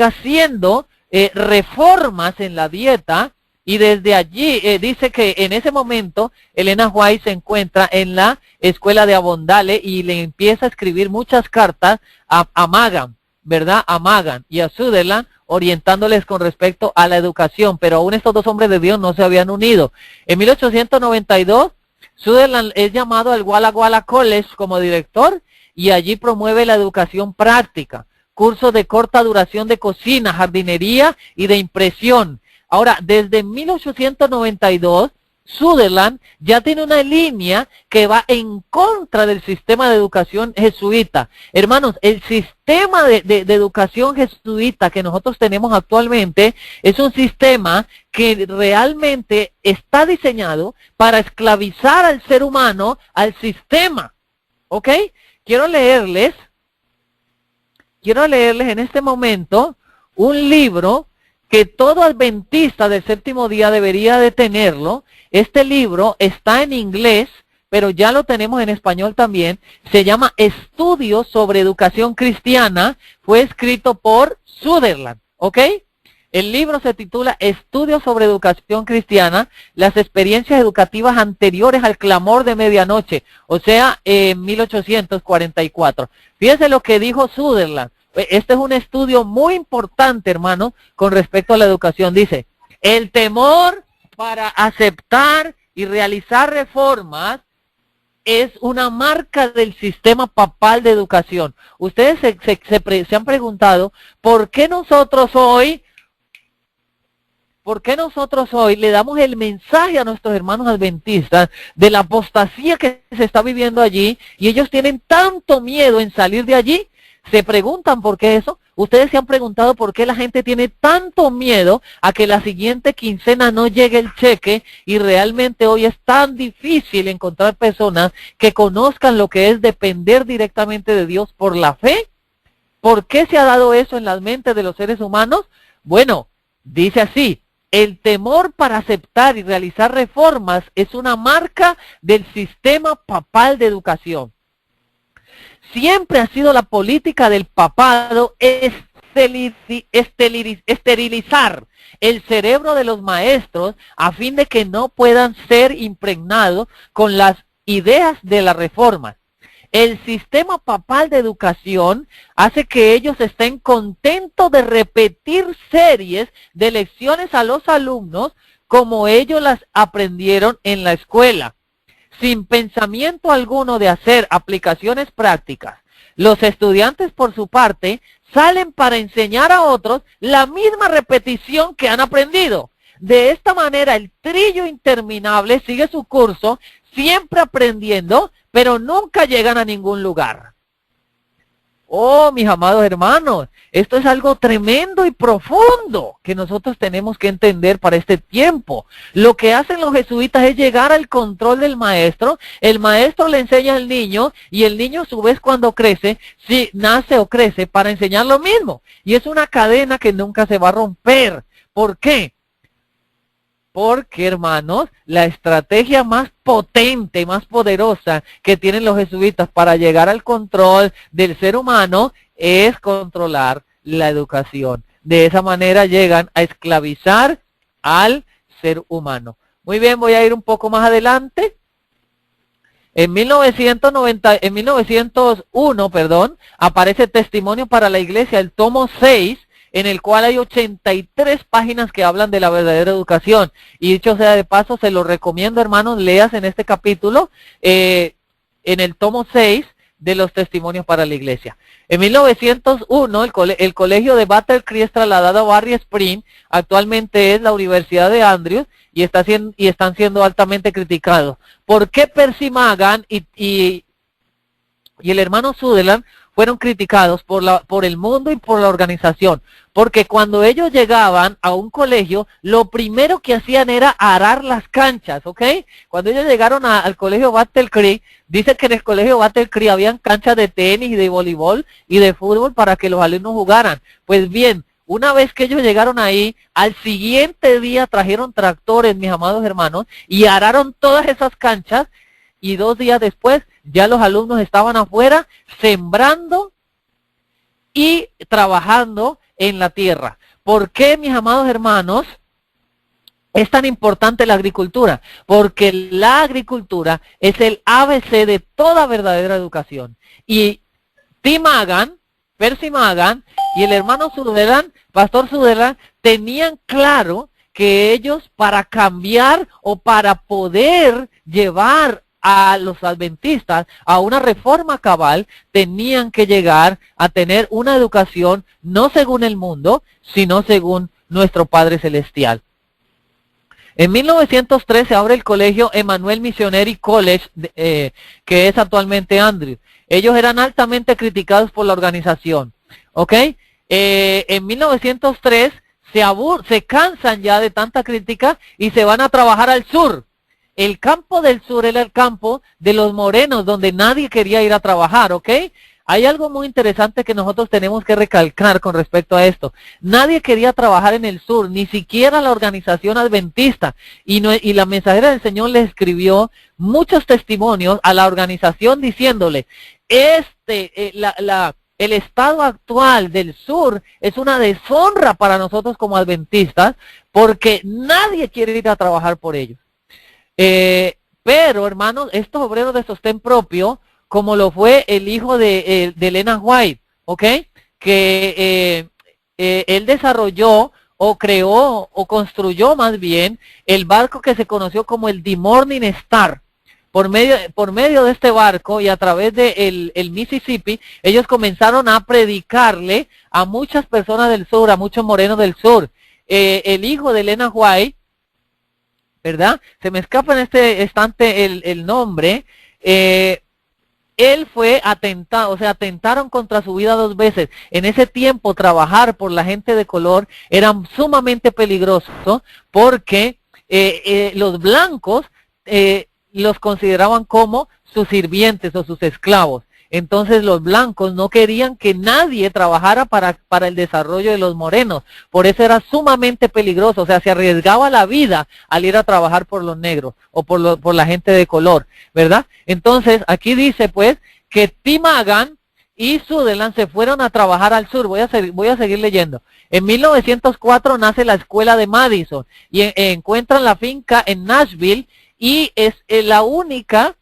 haciendo reformas en la dieta Y desde allí dice que en ese momento Elena White se encuentra en la escuela de Avondale y le empieza a escribir muchas cartas a Magan, ¿verdad? A Magan y a Sutherland, orientándoles con respecto a la educación, pero aún estos dos hombres de Dios no se habían unido. En 1892, Sutherland es llamado al Walla Walla College como director y allí promueve la educación práctica, cursos de corta duración de cocina, jardinería y de impresión. Ahora, desde 1892, Sutherland ya tiene una línea que va en contra del sistema de educación jesuita. Hermanos, el sistema de educación jesuita que nosotros tenemos actualmente es un sistema que realmente está diseñado para esclavizar al ser humano al sistema. ¿Ok? Quiero leerles en este momento un libro que todo adventista del séptimo día debería de tenerlo. Este libro está en inglés, pero ya lo tenemos en español también. Se llama Estudios sobre Educación Cristiana. Fue escrito por Sutherland, ¿ok? El libro se titula Estudios sobre Educación Cristiana, las experiencias educativas anteriores al clamor de medianoche, o sea, en 1844. Fíjense lo que dijo Sutherland. Este es un estudio muy importante, hermano, con respecto a la educación. Dice, el temor para aceptar y realizar reformas es una marca del sistema papal de educación. Ustedes se han preguntado, ¿por qué nosotros hoy le damos el mensaje a nuestros hermanos adventistas de la apostasía que se está viviendo allí y ellos tienen tanto miedo en salir de allí? ¿Se preguntan por qué eso? ¿Ustedes se han preguntado por qué la gente tiene tanto miedo a que la siguiente quincena no llegue el cheque y realmente hoy es tan difícil encontrar personas que conozcan lo que es depender directamente de Dios por la fe? ¿Por qué se ha dado eso en las mentes de los seres humanos? Bueno, dice así, el temor para aceptar y realizar reformas es una marca del sistema papal de educación. Siempre ha sido la política del papado esterilizar el cerebro de los maestros a fin de que no puedan ser impregnados con las ideas de la reforma. El sistema papal de educación hace que ellos estén contentos de repetir series de lecciones a los alumnos como ellos las aprendieron en la escuela, sin pensamiento alguno de hacer aplicaciones prácticas. Los estudiantes, por su parte, salen para enseñar a otros la misma repetición que han aprendido. De esta manera, el trillo interminable sigue su curso, siempre aprendiendo, pero nunca llegan a ningún lugar. Oh, mis amados hermanos, esto es algo tremendo y profundo que nosotros tenemos que entender para este tiempo. Lo que hacen los jesuitas es llegar al control del maestro. El maestro le enseña al niño y el niño a su vez cuando crece, si nace o crece para enseñar lo mismo. Y es una cadena que nunca se va a romper. ¿Por qué? Porque, hermanos, la estrategia más potente, más poderosa que tienen los jesuitas para llegar al control del ser humano es controlar la educación. De esa manera llegan a esclavizar al ser humano. Muy bien, voy a ir un poco más adelante. En 1901, aparece Testimonio para la Iglesia, el tomo 6, en el cual hay 83 páginas que hablan de la verdadera educación. Y dicho sea de paso, se lo recomiendo, hermanos, leas en este capítulo, en el tomo 6 de los Testimonios para la Iglesia. En 1901, el colegio de Battle Creek es trasladado a Barry Spring, actualmente es la Universidad de Andrews, y están siendo altamente criticados. ¿Por qué Percy Magan y el hermano Sutherland fueron criticados por el mundo y por la organización? Porque cuando ellos llegaban a un colegio, lo primero que hacían era arar las canchas, ¿ok? Cuando ellos llegaron al colegio Battle Creek, dice que en el colegio Battle Creek habían canchas de tenis y de voleibol y de fútbol para que los alumnos jugaran. Pues bien, una vez que ellos llegaron ahí, al siguiente día trajeron tractores, mis amados hermanos, y araron todas esas canchas, y 2 días después ya los alumnos estaban afuera sembrando y trabajando en la tierra. ¿Por qué, mis amados hermanos? es tan importante la agricultura? Porque la agricultura es el ABC de toda verdadera educación. Y Tim Magan, Percy Magan y el hermano Sutherland, Pastor Sutherland, tenían claro que ellos, para cambiar o para poder llevar a los adventistas a una reforma cabal, tenían que llegar a tener una educación no según el mundo, sino según nuestro Padre Celestial. En 1903 se abre el colegio Emmanuel Missionary College, que es actualmente Andrews. Ellos eran altamente criticados por la organización, ¿ok? En 1903 se cansan ya de tanta crítica y se van a trabajar al sur. El campo del sur era el campo de los morenos, donde nadie quería ir a trabajar, ¿ok? Hay algo muy interesante que nosotros tenemos que recalcar con respecto a esto. Nadie quería trabajar en el sur, ni siquiera la organización adventista. Y la mensajera del Señor le escribió muchos testimonios a la organización diciéndole, el estado actual del sur es una deshonra para nosotros como adventistas, porque nadie quiere ir a trabajar por ellos. Pero, hermanos, estos obreros de sostén propio, como lo fue el hijo de Elena White, ¿ok? Que él desarrolló o creó o construyó más bien el barco que se conoció como el The Morning Star. Por medio de este barco y a través de el Mississippi, ellos comenzaron a predicarle a muchas personas del sur, a muchos morenos del sur. El hijo de Elena White, ¿verdad? Se me escapa en este instante el nombre. Él fue atentado, o sea, atentaron contra su vida 2 veces. En ese tiempo, trabajar por la gente de color era sumamente peligroso porque los blancos los consideraban como sus sirvientes o sus esclavos. Entonces los blancos no querían que nadie trabajara para el desarrollo de los morenos. Por eso era sumamente peligroso, o sea, se arriesgaba la vida al ir a trabajar por los negros o por la gente de color, ¿verdad? Entonces aquí dice pues que Tim Magan y Sutherland se fueron a trabajar al sur. Voy a seguir leyendo. En 1904 nace la escuela de Madison y encuentran la finca en Nashville y es la única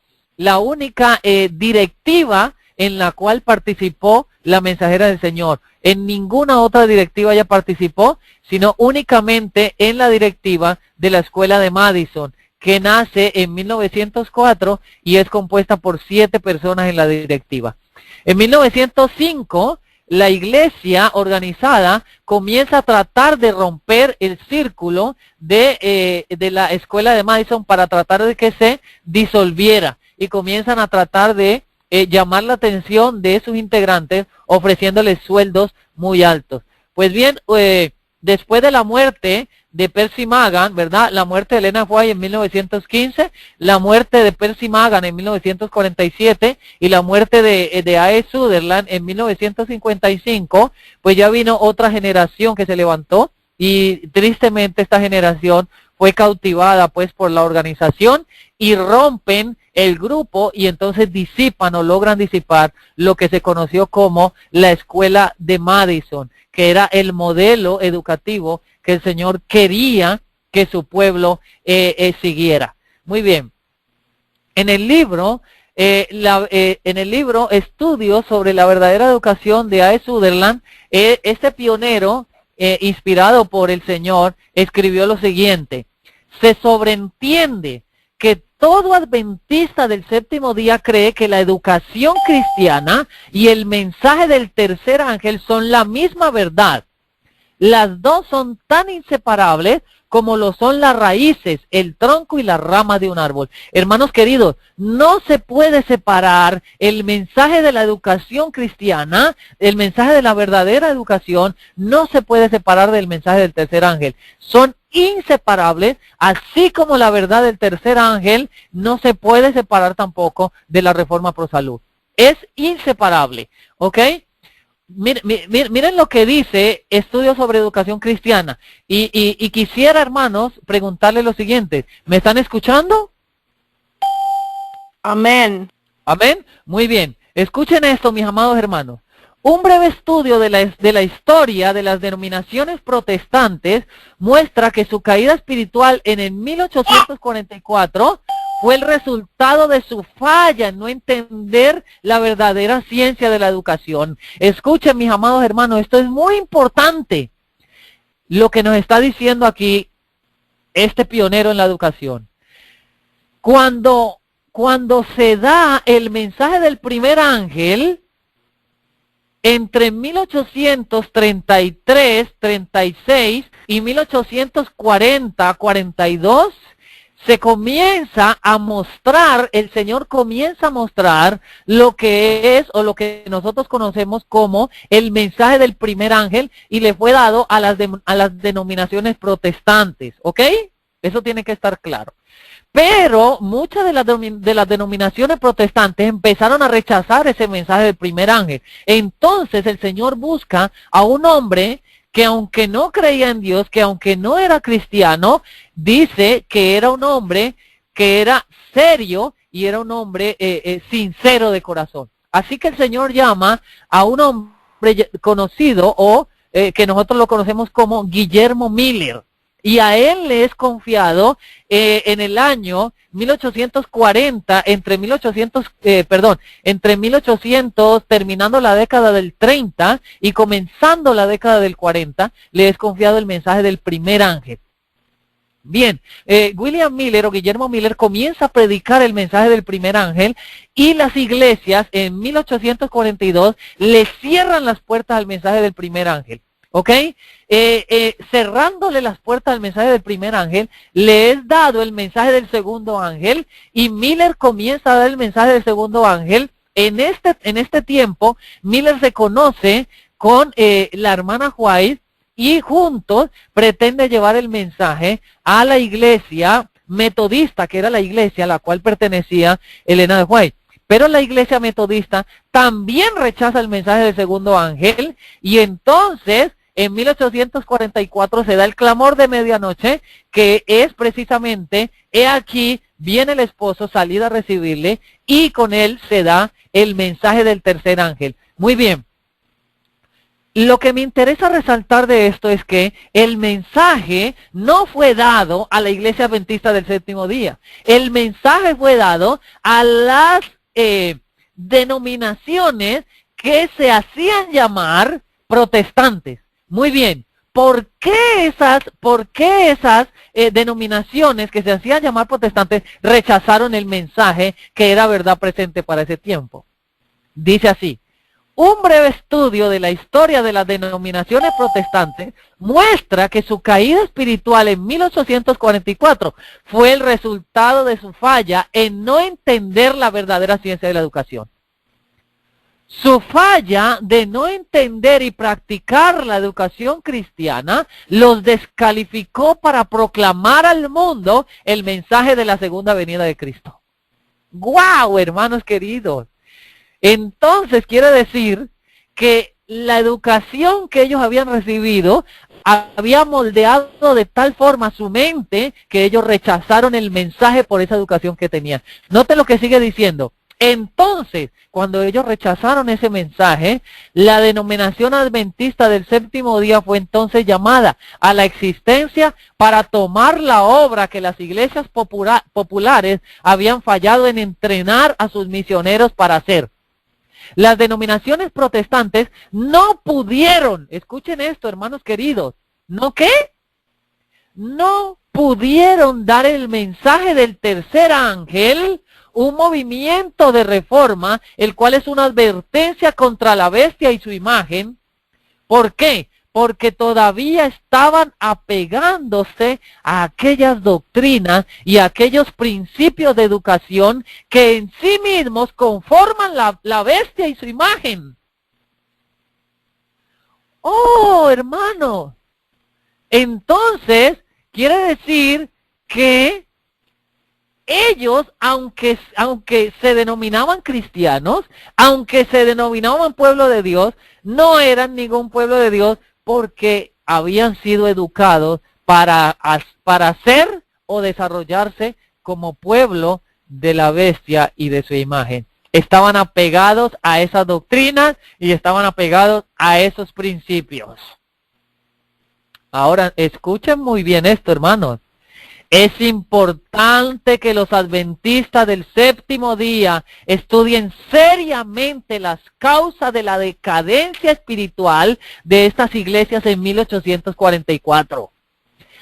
directiva en la cual participó la mensajera del Señor. En ninguna otra directiva ella participó, sino únicamente en la directiva de la escuela de Madison, que nace en 1904 y es compuesta por 7 personas en la directiva. En 1905, la iglesia organizada comienza a tratar de romper el círculo de la escuela de Madison para tratar de que se disolviera y comienzan a tratar de llamar la atención de sus integrantes ofreciéndoles sueldos muy altos. Pues bien, después de la muerte de Percy Magan, ¿verdad? La muerte de Elena White en 1915, la muerte de Percy Magan en 1947 y la muerte de A.E. Sutherland en 1955, pues ya vino otra generación que se levantó y tristemente esta generación fue cautivada pues por la organización y rompen el grupo y entonces disipan o logran disipar lo que se conoció como la escuela de Madison, que era el modelo educativo que el Señor quería que su pueblo siguiera. Muy bien. En el libro, Estudios sobre la verdadera educación de A.E. Sutherland, este pionero, inspirado por el Señor, escribió lo siguiente: se sobreentiende que todo adventista del séptimo día cree que la educación cristiana y el mensaje del tercer ángel son la misma verdad. Las dos son tan inseparables como lo son las raíces, el tronco y la rama de un árbol. Hermanos queridos, no se puede separar el mensaje de la educación cristiana, el mensaje de la verdadera educación, no se puede separar del mensaje del tercer ángel. Son inseparables, así como la verdad del tercer ángel no se puede separar tampoco de la reforma pro salud. Es inseparable, ¿ok? Miren lo que dice Estudios sobre Educación Cristiana. Y quisiera, hermanos, preguntarle lo siguiente. ¿Me están escuchando? Amén. Amén. Muy bien. Escuchen esto, mis amados hermanos. Un breve estudio de la historia de las denominaciones protestantes muestra que su caída espiritual en el 1844 fue el resultado de su falla en no entender la verdadera ciencia de la educación. Escuchen, mis amados hermanos, esto es muy importante lo que nos está diciendo aquí este pionero en la educación. Cuando se da el mensaje del primer ángel, entre 1833, 36 y 1840, 42, se comienza a mostrar, el Señor comienza a mostrar lo que es o lo que nosotros conocemos como el mensaje del primer ángel y le fue dado a las denominaciones protestantes, ¿ok? Eso tiene que estar claro. Pero muchas de las denominaciones protestantes empezaron a rechazar ese mensaje del primer ángel. Entonces el Señor busca a un hombre que aunque no creía en Dios, que aunque no era cristiano, dice que era un hombre que era serio y era un hombre sincero de corazón. Así que el Señor llama a un hombre conocido o que nosotros lo conocemos como Guillermo Miller. Y a él le es confiado en el año 1840, entre 1800, terminando la década del 30 y comenzando la década del 40, le es confiado el mensaje del primer ángel. Bien, William Miller o Guillermo Miller comienza a predicar el mensaje del primer ángel y las iglesias en 1842 le cierran las puertas al mensaje del primer ángel. ¿Ok? Cerrándole las puertas al mensaje del primer ángel, le es dado el mensaje del segundo ángel y Miller comienza a dar el mensaje del segundo ángel. En este tiempo, Miller se conoce con la hermana White y juntos pretende llevar el mensaje a la iglesia metodista, que era la iglesia a la cual pertenecía Elena de White. Pero la iglesia metodista también rechaza el mensaje del segundo ángel y entonces en 1844 se da el clamor de medianoche, que es precisamente, he aquí, viene el esposo, salid a recibirle, y con él se da el mensaje del tercer ángel. Muy bien. Lo que me interesa resaltar de esto es que el mensaje no fue dado a la iglesia adventista del séptimo día. El mensaje fue dado a las denominaciones que se hacían llamar protestantes. Muy bien, ¿por qué esas denominaciones que se hacían llamar protestantes rechazaron el mensaje que era verdad presente para ese tiempo? Dice así: un breve estudio de la historia de las denominaciones protestantes muestra que su caída espiritual en 1844 fue el resultado de su falla en no entender la verdadera ciencia de la educación. Su falla de no entender y practicar la educación cristiana los descalificó para proclamar al mundo el mensaje de la segunda venida de Cristo. ¡Guau, hermanos queridos! Entonces quiere decir que la educación que ellos habían recibido había moldeado de tal forma su mente que ellos rechazaron el mensaje por esa educación que tenían. Note lo que sigue diciendo. Entonces, cuando ellos rechazaron ese mensaje, la denominación adventista del séptimo día fue entonces llamada a la existencia para tomar la obra que las iglesias populares habían fallado en entrenar a sus misioneros para hacer. Las denominaciones protestantes no pudieron, escuchen esto, hermanos queridos, ¿no qué? No pudieron dar el mensaje del tercer ángel, un movimiento de reforma, el cual es una advertencia contra la bestia y su imagen. ¿Por qué? Porque todavía estaban apegándose a aquellas doctrinas y a aquellos principios de educación que en sí mismos conforman la bestia y su imagen. Oh, hermano. Entonces, quiere decir que ellos, aunque se denominaban cristianos, aunque se denominaban pueblo de Dios, no eran ningún pueblo de Dios porque habían sido educados para ser o desarrollarse como pueblo de la bestia y de su imagen. estaban apegados a esas doctrinas y estaban apegados a esos principios. Ahora, escuchen muy bien esto, hermanos. Es importante que los adventistas del séptimo día estudien seriamente las causas de la decadencia espiritual de estas iglesias en 1844.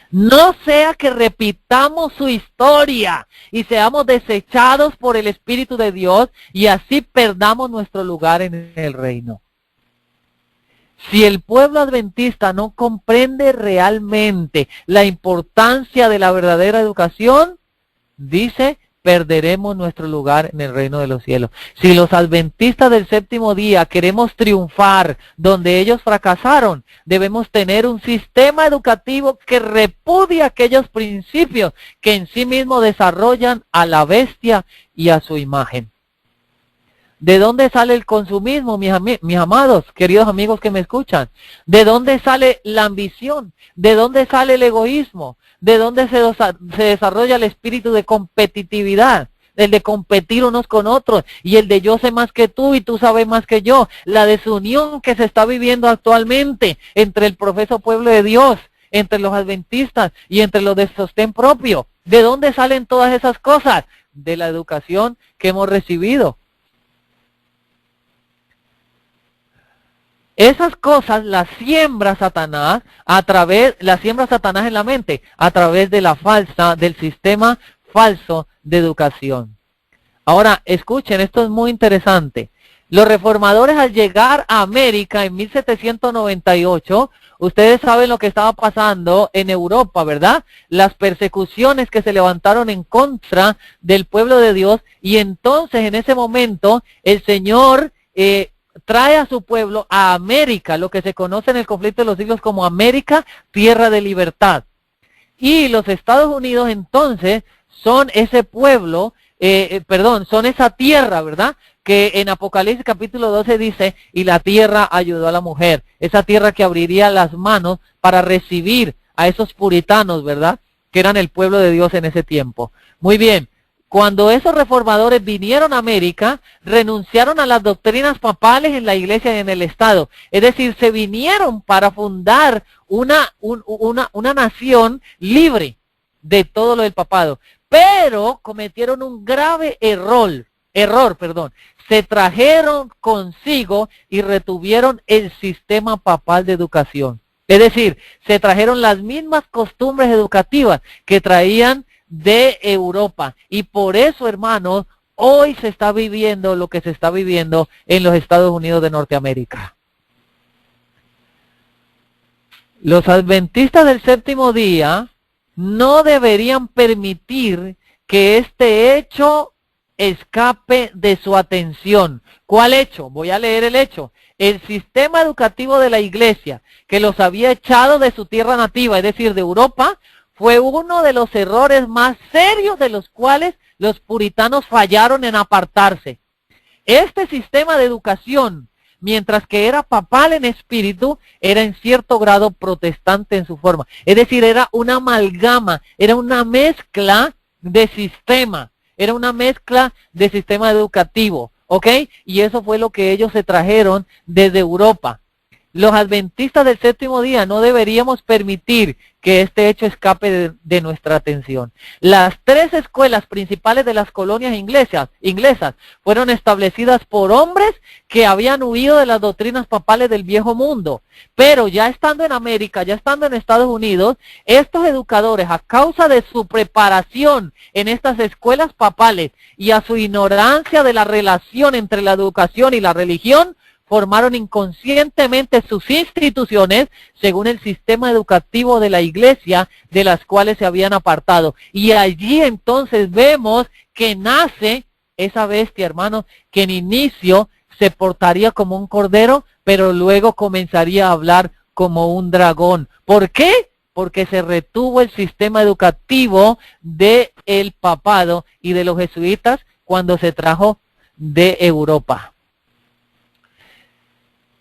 No sea que repitamos su historia y seamos desechados por el Espíritu de Dios y así perdamos nuestro lugar en el reino. Si el pueblo adventista no comprende realmente la importancia de la verdadera educación, dice, perderemos nuestro lugar en el reino de los cielos. Si los adventistas del séptimo día queremos triunfar donde ellos fracasaron, debemos tener un sistema educativo que repudie aquellos principios que en sí mismos desarrollan a la bestia y a su imagen. ¿De dónde sale el consumismo, mis amados, queridos amigos que me escuchan? ¿De dónde sale la ambición? ¿De dónde sale el egoísmo? ¿De dónde se desarrolla el espíritu de competitividad? El de competir unos con otros y el de yo sé más que tú y tú sabes más que yo. La desunión que se está viviendo actualmente entre el profeso pueblo de Dios, entre los adventistas y entre los de sostén propio. ¿De dónde salen todas esas cosas? De la educación que hemos recibido. Esas cosas las siembra Satanás en la mente, a través de del sistema falso de educación. Ahora, escuchen, esto es muy interesante. Los reformadores al llegar a América en 1798, ustedes saben lo que estaba pasando en Europa, ¿verdad? Las persecuciones que se levantaron en contra del pueblo de Dios, y entonces en ese momento el Señor trae a su pueblo a América, lo que se conoce en el conflicto de los siglos como América, tierra de libertad. Y los Estados Unidos entonces son ese pueblo, son esa tierra, ¿verdad? Que en Apocalipsis capítulo 12 dice, y la tierra ayudó a la mujer. Esa tierra que abriría las manos para recibir a esos puritanos, ¿verdad? Que eran el pueblo de Dios en ese tiempo. Muy bien. Cuando esos reformadores vinieron a América, renunciaron a las doctrinas papales en la iglesia y en el Estado. Es decir, se vinieron para fundar una nación libre de todo lo del papado. Pero cometieron un grave error. Se trajeron consigo y retuvieron el sistema papal de educación. Es decir, se trajeron las mismas costumbres educativas que traían de Europa, y por eso, hermanos, hoy se está viviendo lo que se está viviendo en los Estados Unidos de Norteamérica. Los adventistas del séptimo día no deberían permitir que este hecho escape de su atención. ¿Cuál hecho? Voy a leer el hecho. El sistema educativo de la iglesia, que los había echado de su tierra nativa, es decir, de Europa, fue uno de los errores más serios de los cuales los puritanos fallaron en apartarse. Este sistema de educación, mientras que era papal en espíritu, era en cierto grado protestante en su forma. Es decir, era una amalgama, era una mezcla de sistema, educativo, ¿ok? Y eso fue lo que ellos se trajeron desde Europa. Los adventistas del séptimo día no deberíamos permitir que este hecho escape de nuestra atención. Las 3 escuelas principales de las colonias inglesas fueron establecidas por hombres que habían huido de las doctrinas papales del viejo mundo. Pero ya estando en América, ya estando en Estados Unidos, estos educadores, a causa de su preparación en estas escuelas papales y a su ignorancia de la relación entre la educación y la religión, formaron inconscientemente sus instituciones según el sistema educativo de la iglesia de las cuales se habían apartado. Y allí entonces vemos que nace esa bestia, hermanos, que en inicio se portaría como un cordero, pero luego comenzaría a hablar como un dragón. ¿Por qué? Porque se retuvo el sistema educativo del papado y de los jesuitas cuando se trajo de Europa.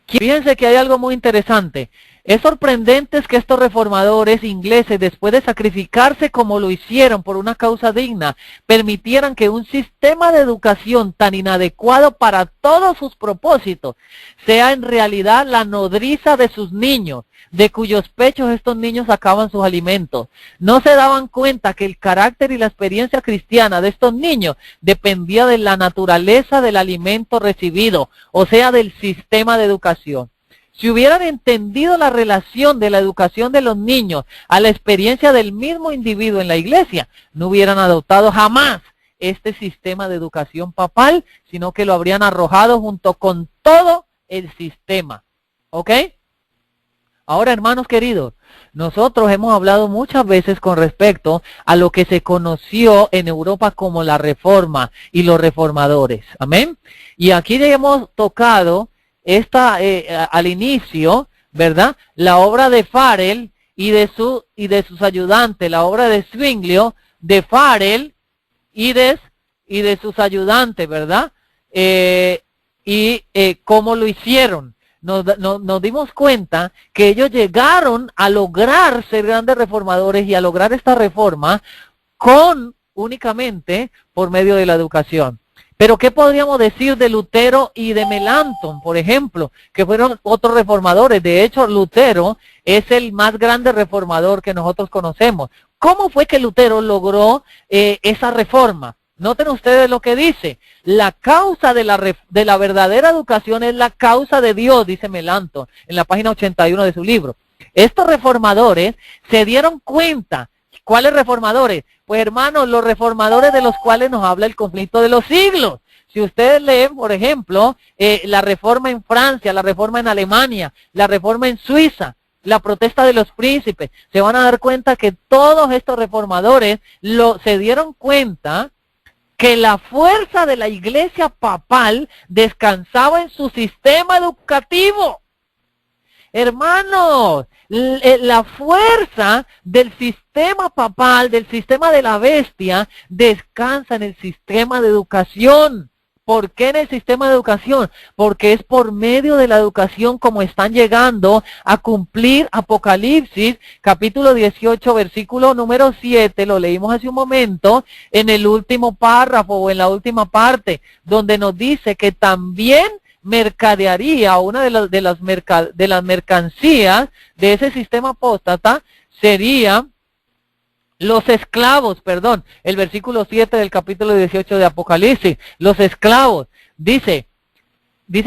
Fíjense que hay algo muy interesante. Es sorprendente que estos reformadores ingleses, después de sacrificarse como lo hicieron por una causa digna, permitieran que un sistema de educación tan inadecuado para todos sus propósitos sea en realidad la nodriza de sus niños, de cuyos pechos estos niños sacaban sus alimentos. No se daban cuenta que el carácter y la experiencia cristiana de estos niños dependía de la naturaleza del alimento recibido, o sea, del sistema de educación. Si hubieran entendido la relación de la educación de los niños a la experiencia del mismo individuo en la iglesia, no hubieran adoptado jamás este sistema de educación papal, sino que lo habrían arrojado junto con todo el sistema. ¿Ok? Ahora, hermanos queridos, nosotros hemos hablado muchas veces con respecto a lo que se conoció en Europa como la Reforma y los reformadores. Amén. Y aquí ya hemos tocado al inicio, ¿verdad? La obra de Farel y de sus ayudantes, la obra de Zwinglio, de Farel y de sus ayudantes, ¿verdad? Cómo lo hicieron. Nos dimos cuenta que ellos llegaron a lograr ser grandes reformadores y a lograr esta reforma únicamente por medio de la educación. Pero ¿qué podríamos decir de Lutero y de Melanchthon, por ejemplo, que fueron otros reformadores? De hecho, Lutero es el más grande reformador que nosotros conocemos. ¿Cómo fue que Lutero logró esa reforma? Noten ustedes lo que dice. La causa de la verdadera educación es la causa de Dios, dice Melanchthon, en la página 81 de su libro. Estos reformadores se dieron cuenta. ¿Cuáles reformadores? Pues hermanos, los reformadores de los cuales nos habla el conflicto de los siglos. Si ustedes leen, por ejemplo, la reforma en Francia, la reforma en Alemania, la reforma en Suiza, la protesta de los príncipes, se van a dar cuenta que todos estos reformadores se dieron cuenta que la fuerza de la iglesia papal descansaba en su sistema educativo. Hermanos, la fuerza del sistema papal, del sistema de la bestia, descansa en el sistema de educación. ¿Por qué en el sistema de educación? Porque es por medio de la educación como están llegando a cumplir Apocalipsis, capítulo 18, versículo número 7, lo leímos hace un momento, en el último párrafo o en la última parte, donde nos dice que también mercadearía, una de las mercancías de ese sistema apóstata sería los esclavos, el versículo 7 del capítulo 18 de Apocalipsis, los esclavos. Dice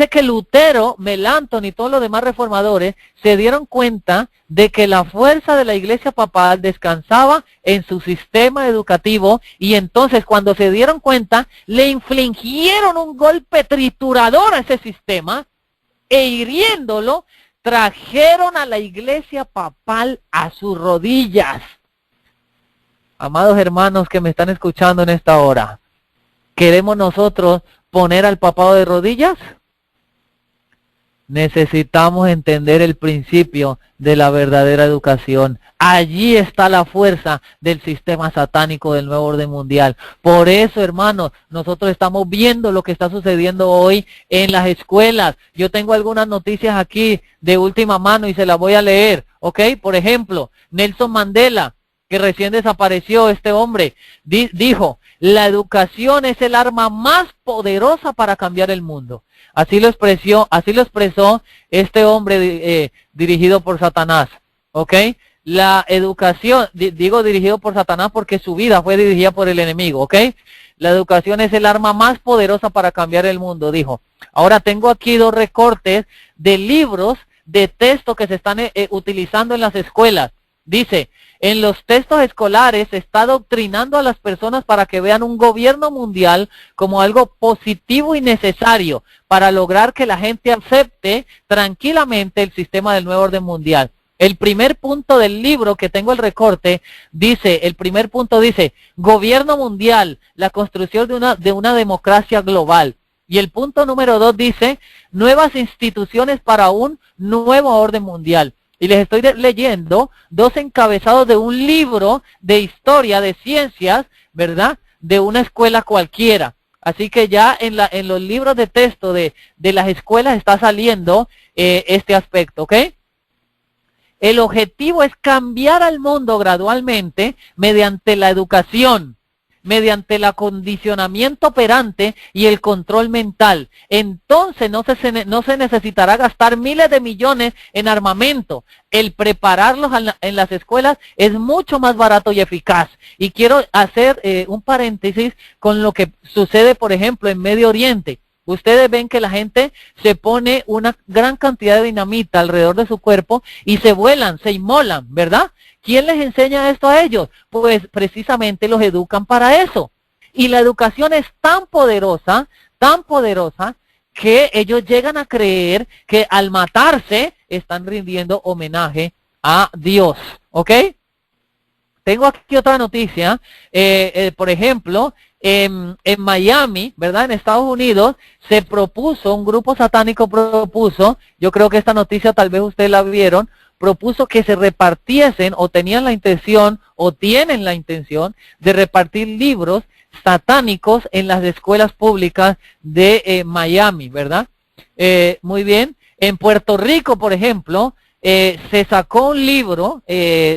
que Lutero, Melanchthon y todos los demás reformadores se dieron cuenta de que la fuerza de la iglesia papal descansaba en su sistema educativo, y entonces cuando se dieron cuenta le infligieron un golpe triturador a ese sistema e hiriéndolo trajeron a la iglesia papal a sus rodillas. Amados hermanos que me están escuchando en esta hora, ¿queremos nosotros poner al papado de rodillas? Necesitamos entender el principio de la verdadera educación. Allí está la fuerza del sistema satánico del nuevo orden mundial. Por eso, hermanos, nosotros estamos viendo lo que está sucediendo hoy en las escuelas. Yo tengo algunas noticias aquí de última mano y se las voy a leer, ¿ok? Por ejemplo, Nelson Mandela, que recién desapareció, este hombre, dijo, la educación es el arma más poderosa para cambiar el mundo. Así lo expresó este hombre dirigido por Satanás, ¿ok? La educación, digo dirigido por Satanás porque su vida fue dirigida por el enemigo, ¿ok? La educación es el arma más poderosa para cambiar el mundo, dijo. Ahora tengo aquí dos recortes de libros de texto que se están utilizando en las escuelas. Dice, en los textos escolares se está adoctrinando a las personas para que vean un gobierno mundial como algo positivo y necesario para lograr que la gente acepte tranquilamente el sistema del nuevo orden mundial. El primer punto del libro, que tengo el recorte, dice, el primer punto dice, gobierno mundial, la construcción de una democracia global. Y el punto número 2 dice, nuevas instituciones para un nuevo orden mundial. Y les estoy leyendo dos encabezados de un libro de historia, de ciencias, ¿verdad? De una escuela cualquiera. Así que ya en los libros de texto de las escuelas está saliendo este aspecto, ¿ok? El objetivo es cambiar al mundo gradualmente mediante la educación, mediante el acondicionamiento operante y el control mental. Entonces no se necesitará gastar miles de millones en armamento. El prepararlos en las escuelas es mucho más barato y eficaz. Y quiero hacer un paréntesis con lo que sucede, por ejemplo, en Medio Oriente. Ustedes ven que la gente se pone una gran cantidad de dinamita alrededor de su cuerpo y se vuelan, se inmolan, ¿verdad? ¿Quién les enseña esto a ellos? Pues precisamente los educan para eso. Y la educación es tan poderosa, que ellos llegan a creer que al matarse están rindiendo homenaje a Dios, ¿ok? Tengo aquí otra noticia, por ejemplo, en Miami, ¿verdad? En Estados Unidos, se propuso, un grupo satánico propuso, yo creo que esta noticia tal vez ustedes la vieron, propuso que se repartiesen o tenían la intención o tienen la intención de repartir libros satánicos en las escuelas públicas de Miami, ¿verdad? Muy bien. En Puerto Rico, por ejemplo, se sacó un libro,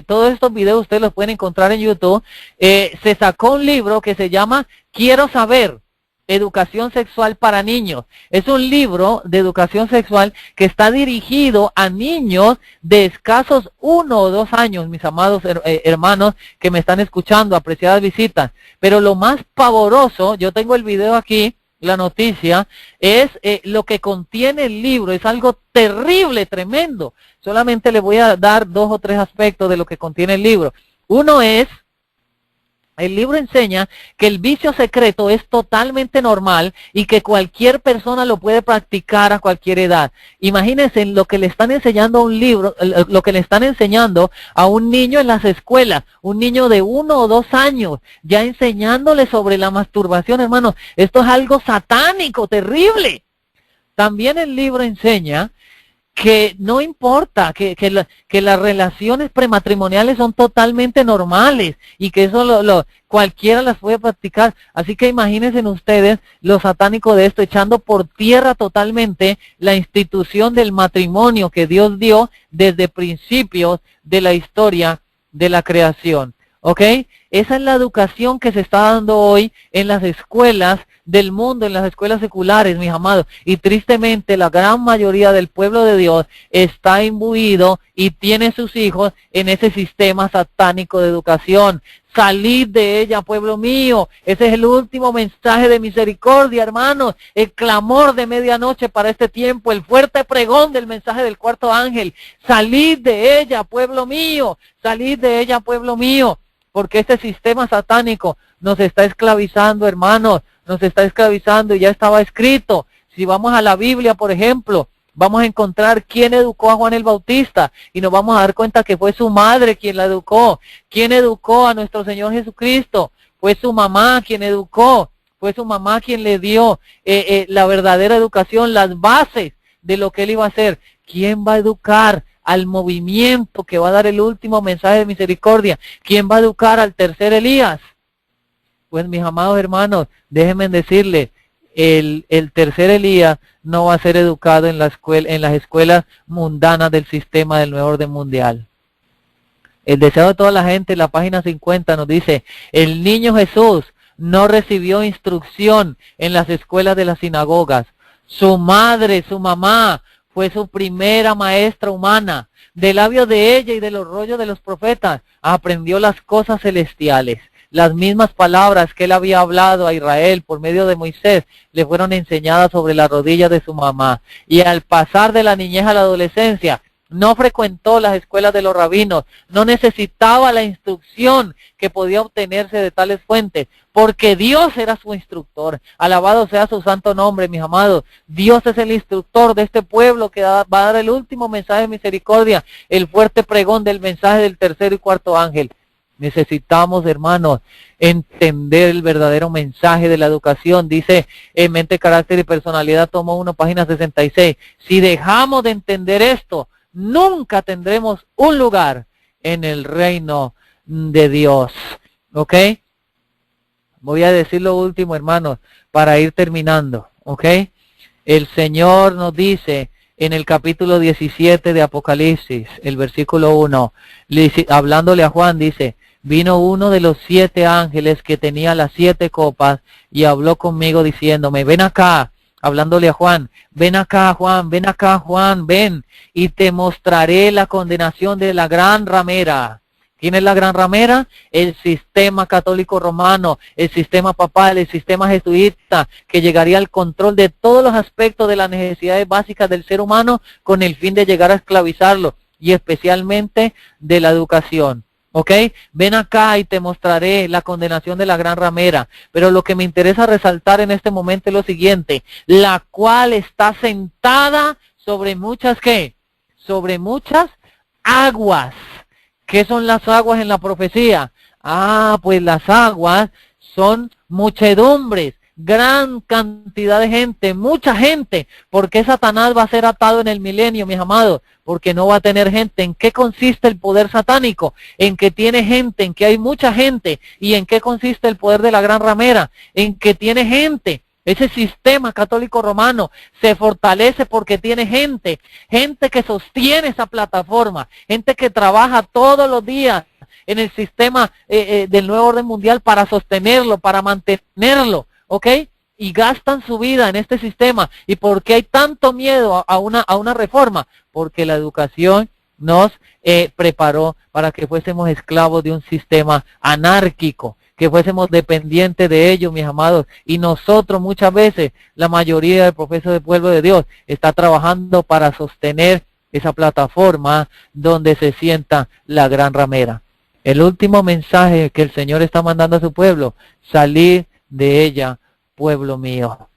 todos estos videos ustedes los pueden encontrar en YouTube, se sacó un libro que se llama Quiero Saber, Educación Sexual para Niños. Es un libro de educación sexual que está dirigido a niños de escasos 1 o 2 años, mis amados hermanos que me están escuchando, apreciadas visitas. Pero lo más pavoroso, yo tengo el video aquí, la noticia, es lo que contiene el libro. Es algo terrible, tremendo. Solamente le voy a dar 2 o 3 aspectos de lo que contiene el libro. Uno es, el libro enseña que el vicio secreto es totalmente normal y que cualquier persona lo puede practicar a cualquier edad. Imagínense lo que le están enseñando a un libro, lo que le están enseñando a un niño en las escuelas, un niño de 1 o 2 años, ya enseñándole sobre la masturbación, hermanos. Esto es algo satánico, terrible. También el libro enseña que no importa, que las relaciones prematrimoniales son totalmente normales y que eso cualquiera las puede practicar. Así que imagínense ustedes lo satánico de esto, echando por tierra totalmente la institución del matrimonio que Dios dio desde principios de la historia de la creación. ¿Ok? Esa es la educación que se está dando hoy en las escuelas del mundo, en las escuelas seculares, mis amados. Y tristemente la gran mayoría del pueblo de Dios está imbuido y tiene sus hijos en ese sistema satánico de educación. Salid de ella, pueblo mío. Ese es el último mensaje de misericordia, hermanos. El clamor de medianoche para este tiempo, el fuerte pregón del mensaje del cuarto ángel. Salid de ella, pueblo mío. Salid de ella, pueblo mío. Porque este sistema satánico nos está esclavizando, hermanos. Nos está esclavizando y ya estaba escrito. Si vamos a la Biblia, por ejemplo, vamos a encontrar quién educó a Juan el Bautista y nos vamos a dar cuenta que fue su madre quien la educó. ¿Quién educó a nuestro Señor Jesucristo? Fue su mamá quien educó. Fue su mamá quien le dio la verdadera educación, las bases de lo que él iba a hacer. ¿Quién va a educar al movimiento que va a dar el último mensaje de misericordia? ¿Quién va a educar al tercer Elías? Pues mis amados hermanos, déjenme decirles, el tercer Elías no va a ser educado en las escuelas mundanas del sistema del nuevo orden mundial. El deseo de toda la gente, en la página 50 nos dice, el niño Jesús no recibió instrucción en las escuelas de las sinagogas. Su madre, su mamá, fue su primera maestra humana. Del labio de ella y de los rollos de los profetas, aprendió las cosas celestiales. Las mismas palabras que él había hablado a Israel por medio de Moisés le fueron enseñadas sobre las rodillas de su mamá. Y al pasar de la niñez a la adolescencia, no frecuentó las escuelas de los rabinos, no necesitaba la instrucción que podía obtenerse de tales fuentes, porque Dios era su instructor. Alabado sea su santo nombre, mis amados. Dios es el instructor de este pueblo que va a dar el último mensaje de misericordia, el fuerte pregón del mensaje del tercer y cuarto ángel. Necesitamos, hermanos, entender el verdadero mensaje de la educación. Dice en Mente, Carácter y Personalidad, tomo 1, página 66. Si dejamos de entender esto, nunca tendremos un lugar en el reino de Dios. ¿Ok? Voy a decir lo último, hermanos, para ir terminando. ¿Ok? El Señor nos dice en el capítulo 17 de Apocalipsis, el versículo 1, hablándole a Juan, dice, vino uno de los 7 ángeles que tenía las 7 copas y habló conmigo diciéndome, ven acá, hablándole a Juan, ven acá Juan, ven, y te mostraré la condenación de la gran ramera. ¿Quién es la gran ramera? El sistema católico romano, el sistema papal, el sistema jesuita, que llegaría al control de todos los aspectos de las necesidades básicas del ser humano con el fin de llegar a esclavizarlo, y especialmente de la educación. ¿Ok? Ven acá y te mostraré la condenación de la gran ramera. Pero lo que me interesa resaltar en este momento es lo siguiente, la cual está sentada sobre muchas, ¿qué? Sobre muchas aguas. ¿Qué son las aguas en la profecía? Pues las aguas son muchedumbres, gran cantidad de gente, mucha gente. ¿Por qué Satanás va a ser atado en el milenio, mis amados? Porque no va a tener gente. ¿En qué consiste el poder satánico? En que tiene gente, en que hay mucha gente. ¿Y en qué consiste el poder de la gran ramera? En que tiene gente. Ese sistema católico romano se fortalece porque tiene gente que sostiene esa plataforma, gente que trabaja todos los días en el sistema del nuevo orden mundial para sostenerlo, para mantenerlo, ¿ok? Y gastan su vida en este sistema. ¿Y por qué hay tanto miedo a una reforma? Porque la educación nos preparó para que fuésemos esclavos de un sistema anárquico, que fuésemos dependientes de ellos, mis amados. Y nosotros muchas veces, la mayoría del profeso del pueblo de Dios, está trabajando para sostener esa plataforma donde se sienta la gran ramera. El último mensaje que el Señor está mandando a su pueblo, salir de ella, pueblo mío.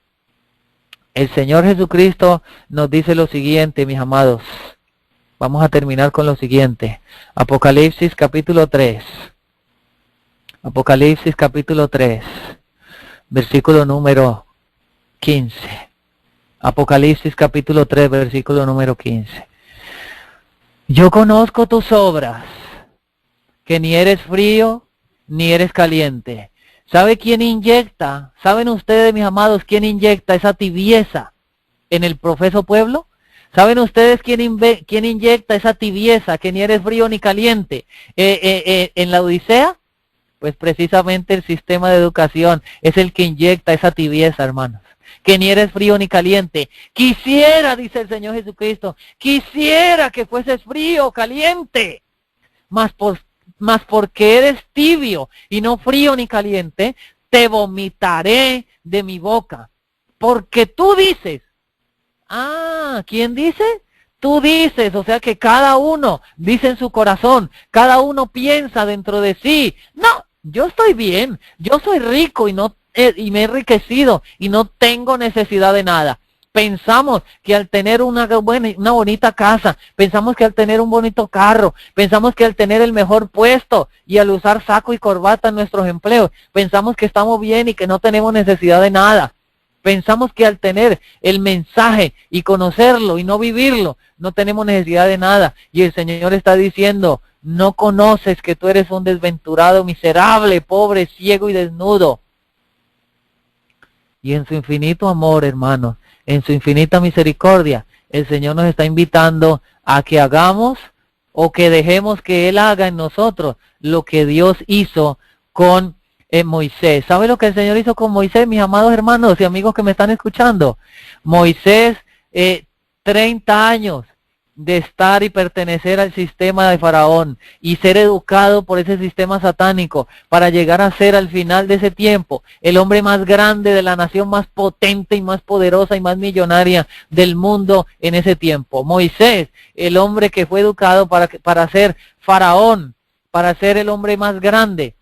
El Señor Jesucristo nos dice lo siguiente, mis amados. Vamos a terminar con lo siguiente. Apocalipsis capítulo 3. Apocalipsis capítulo 3, versículo número 15. Apocalipsis capítulo 3, versículo número 15. Yo conozco tus obras, que ni eres frío ni eres caliente. ¿Sabe quién inyecta? ¿Saben ustedes, mis amados, quién inyecta esa tibieza en el profeso pueblo? ¿Saben ustedes quién inyecta esa tibieza, que ni eres frío ni caliente en la Odisea? Pues precisamente el sistema de educación es el que inyecta esa tibieza, hermanos. Que ni eres frío ni caliente. Quisiera, dice el Señor Jesucristo, quisiera que fueses frío o caliente. Mas porque eres tibio y no frío ni caliente, te vomitaré de mi boca. Porque tú dices, ¿quién dice? Tú dices, o sea que cada uno dice en su corazón, cada uno piensa dentro de sí, no, yo estoy bien, yo soy rico y me he enriquecido y no tengo necesidad de nada. Pensamos que al tener una bonita casa, pensamos que al tener un bonito carro, pensamos que al tener el mejor puesto y al usar saco y corbata en nuestros empleos, pensamos que estamos bien y que no tenemos necesidad de nada. Pensamos que al tener el mensaje y conocerlo y no vivirlo, no tenemos necesidad de nada. Y el Señor está diciendo, no conoces que tú eres un desventurado, miserable, pobre, ciego y desnudo. Y en su infinito amor, hermanos, en su infinita misericordia, el Señor nos está invitando a que hagamos o que dejemos que Él haga en nosotros lo que Dios hizo con Moisés. ¿Sabe lo que el Señor hizo con Moisés, mis amados hermanos y amigos que me están escuchando? Moisés, 30 años de estar y pertenecer al sistema de Faraón y ser educado por ese sistema satánico para llegar a ser al final de ese tiempo el hombre más grande de la nación más potente y más poderosa y más millonaria del mundo en ese tiempo. Moisés, el hombre que fue educado para ser Faraón, para ser el hombre más grande.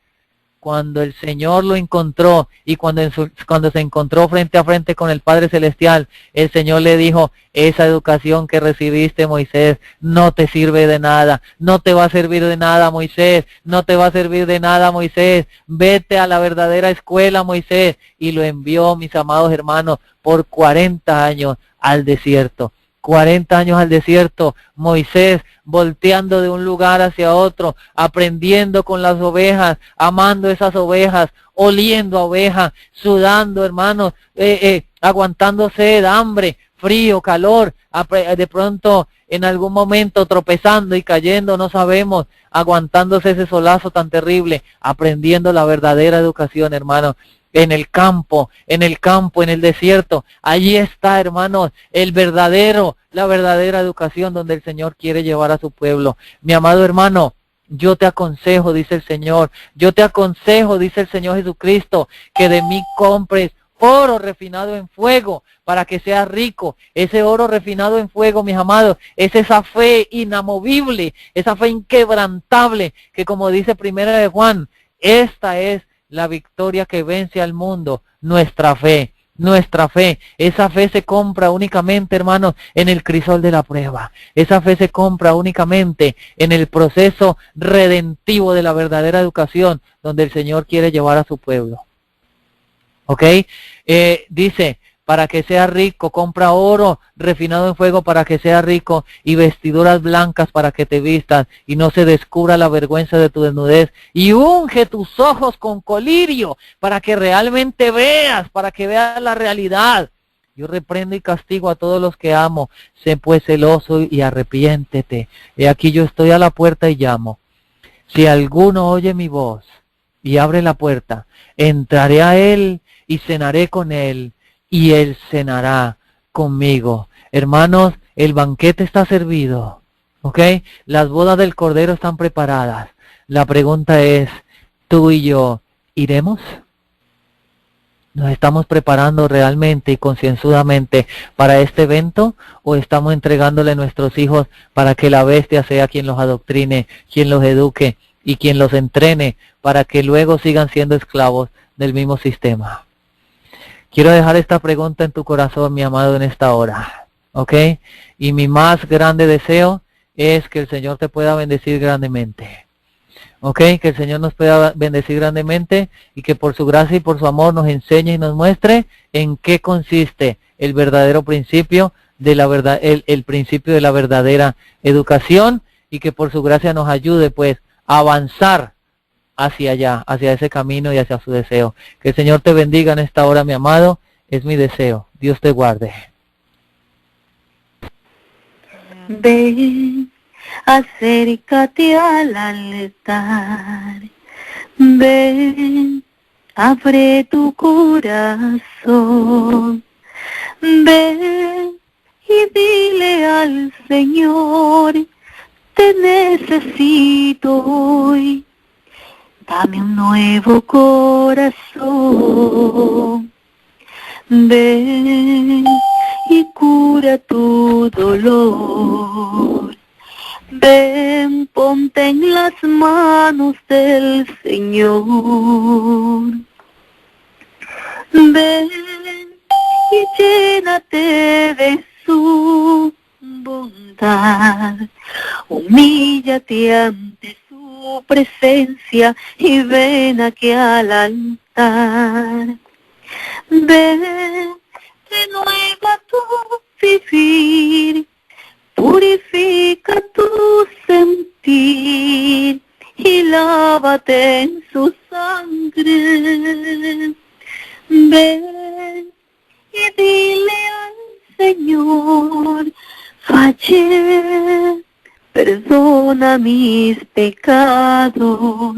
Cuando el Señor lo encontró y cuando se encontró frente a frente con el Padre Celestial, el Señor le dijo, esa educación que recibiste, Moisés, no te sirve de nada, no te va a servir de nada, Moisés, no te va a servir de nada, Moisés, vete a la verdadera escuela, Moisés. Y lo envió, mis amados hermanos, por 40 años al desierto. 40 años al desierto, Moisés volteando de un lugar hacia otro, aprendiendo con las ovejas, amando esas ovejas, oliendo a ovejas, sudando, hermanos, aguantando sed, hambre, frío, calor, de pronto en algún momento tropezando y cayendo, no sabemos, aguantándose ese solazo tan terrible, aprendiendo la verdadera educación, hermano. En el campo, en el desierto, allí está, hermanos, la verdadera educación donde el Señor quiere llevar a su pueblo. Mi amado hermano, yo te aconsejo, dice el Señor, yo te aconsejo, dice el Señor Jesucristo, que de mí compres oro refinado en fuego para que seas rico. Ese oro refinado en fuego, mis amados, es esa fe inamovible, esa fe inquebrantable, que como dice Primera de Juan, esta es la victoria que vence al mundo, nuestra fe. Nuestra fe, esa fe se compra únicamente, hermanos, en el crisol de la prueba. Esa fe se compra únicamente en el proceso redentivo de la verdadera educación, donde el Señor quiere llevar a su pueblo. ¿Ok? Dice, para que sea rico, compra oro refinado en fuego para que sea rico y vestiduras blancas para que te vistas y no se descubra la vergüenza de tu desnudez, y unge tus ojos con colirio para que realmente veas, para que veas la realidad. Yo reprendo y castigo a todos los que amo. Sé pues celoso y arrepiéntete. He aquí yo estoy a la puerta y llamo. Si alguno oye mi voz y abre la puerta, entraré a él y cenaré con él, y él cenará conmigo. Hermanos, el banquete está servido, ¿ok? Las bodas del Cordero están preparadas. La pregunta es, ¿tú y yo iremos? ¿Nos estamos preparando realmente y concienzudamente para este evento, o estamos entregándole a nuestros hijos para que la bestia sea quien los adoctrine, quien los eduque y quien los entrene para que luego sigan siendo esclavos del mismo sistema? Quiero dejar esta pregunta en tu corazón, mi amado, en esta hora, ¿ok? Y mi más grande deseo es que el Señor te pueda bendecir grandemente, ¿ok? Que el Señor nos pueda bendecir grandemente y que por su gracia y por su amor nos enseñe y nos muestre en qué consiste el verdadero principio de la verdad, el principio de la verdadera educación, y que por su gracia nos ayude, pues, a avanzar hacia allá, hacia ese camino y hacia su deseo. Que el Señor te bendiga en esta hora, mi amado, es mi deseo. Dios te guarde. Ven, acércate al altar. Ven, abre tu corazón. Ven y dile al Señor, te necesito hoy. Dame un nuevo corazón. Ven y cura tu dolor. Ven, ponte en las manos del Señor. Ven y llénate de su bondad. Humíllate ante su presencia y ven aquí al altar. Ven, renueva tu vivir, purifica tu sentir y lávate en su sangre. Ven y dile al Señor, fallé, perdona mis pecados,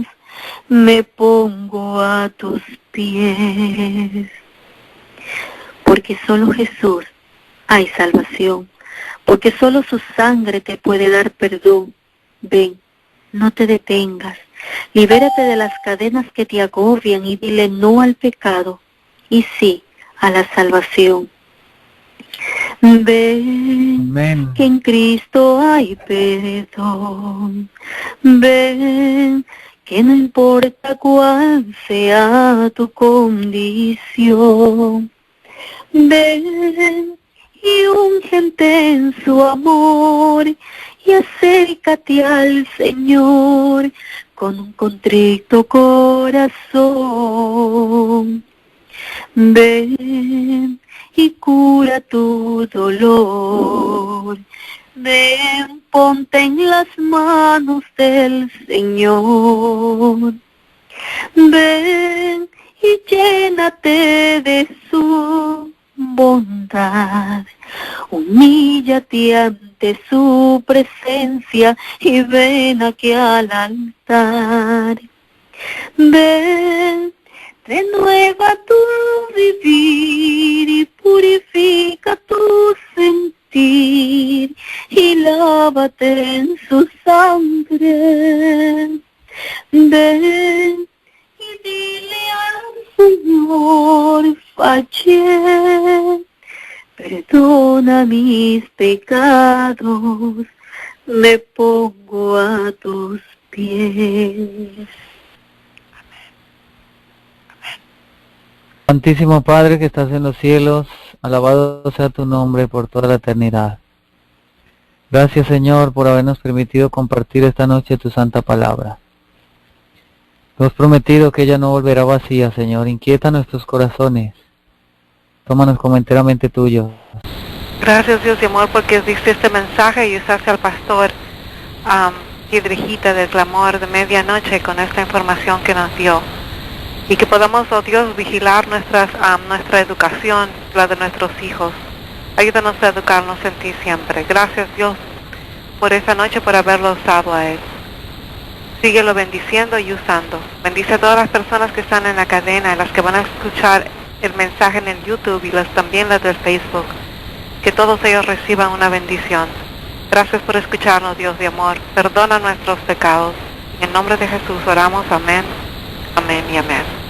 me pongo a tus pies. Porque solo Jesús hay salvación, porque solo su sangre te puede dar perdón. Ven, no te detengas, libérate de las cadenas que te agobian y dile no al pecado y sí a la salvación. Ven, Amén. que en Cristo hay perdón. Ven, que no importa cuál sea tu condición. Ven y úngete en su amor y acércate al Señor con un contrito corazón. Ven y cura tu dolor. Ven, ponte en las manos del Señor. Ven y llénate de su bondad. Humíllate ante su presencia y ven aquí al altar. Ven, renueva tu vivir y purifica tu sentir y lávate en su sangre. Ven y dile al Señor, fallé, perdona mis pecados, me pongo a tus pies. Santísimo Padre que estás en los cielos, alabado sea tu nombre por toda la eternidad. Gracias, Señor, por habernos permitido compartir esta noche tu santa palabra. Tú has prometido que ella no volverá vacía, Señor. Inquieta nuestros corazones. Tómanos como enteramente tuyos. Gracias, Dios de amor, porque diste este mensaje y usaste al pastor Piedrejita del Clamor de Medianoche con esta información que nos dio. Y que podamos, oh Dios, vigilar nuestra educación, la de nuestros hijos. Ayúdanos a educarnos en ti siempre. Gracias, Dios, por esta noche, por haberlo usado a él. Síguelo bendiciendo y usando. Bendice a todas las personas que están en la cadena, las que van a escuchar el mensaje en el YouTube y también las del Facebook. Que todos ellos reciban una bendición. Gracias por escucharnos, Dios de amor. Perdona nuestros pecados. En el nombre de Jesús oramos. Amén. Amén y amén.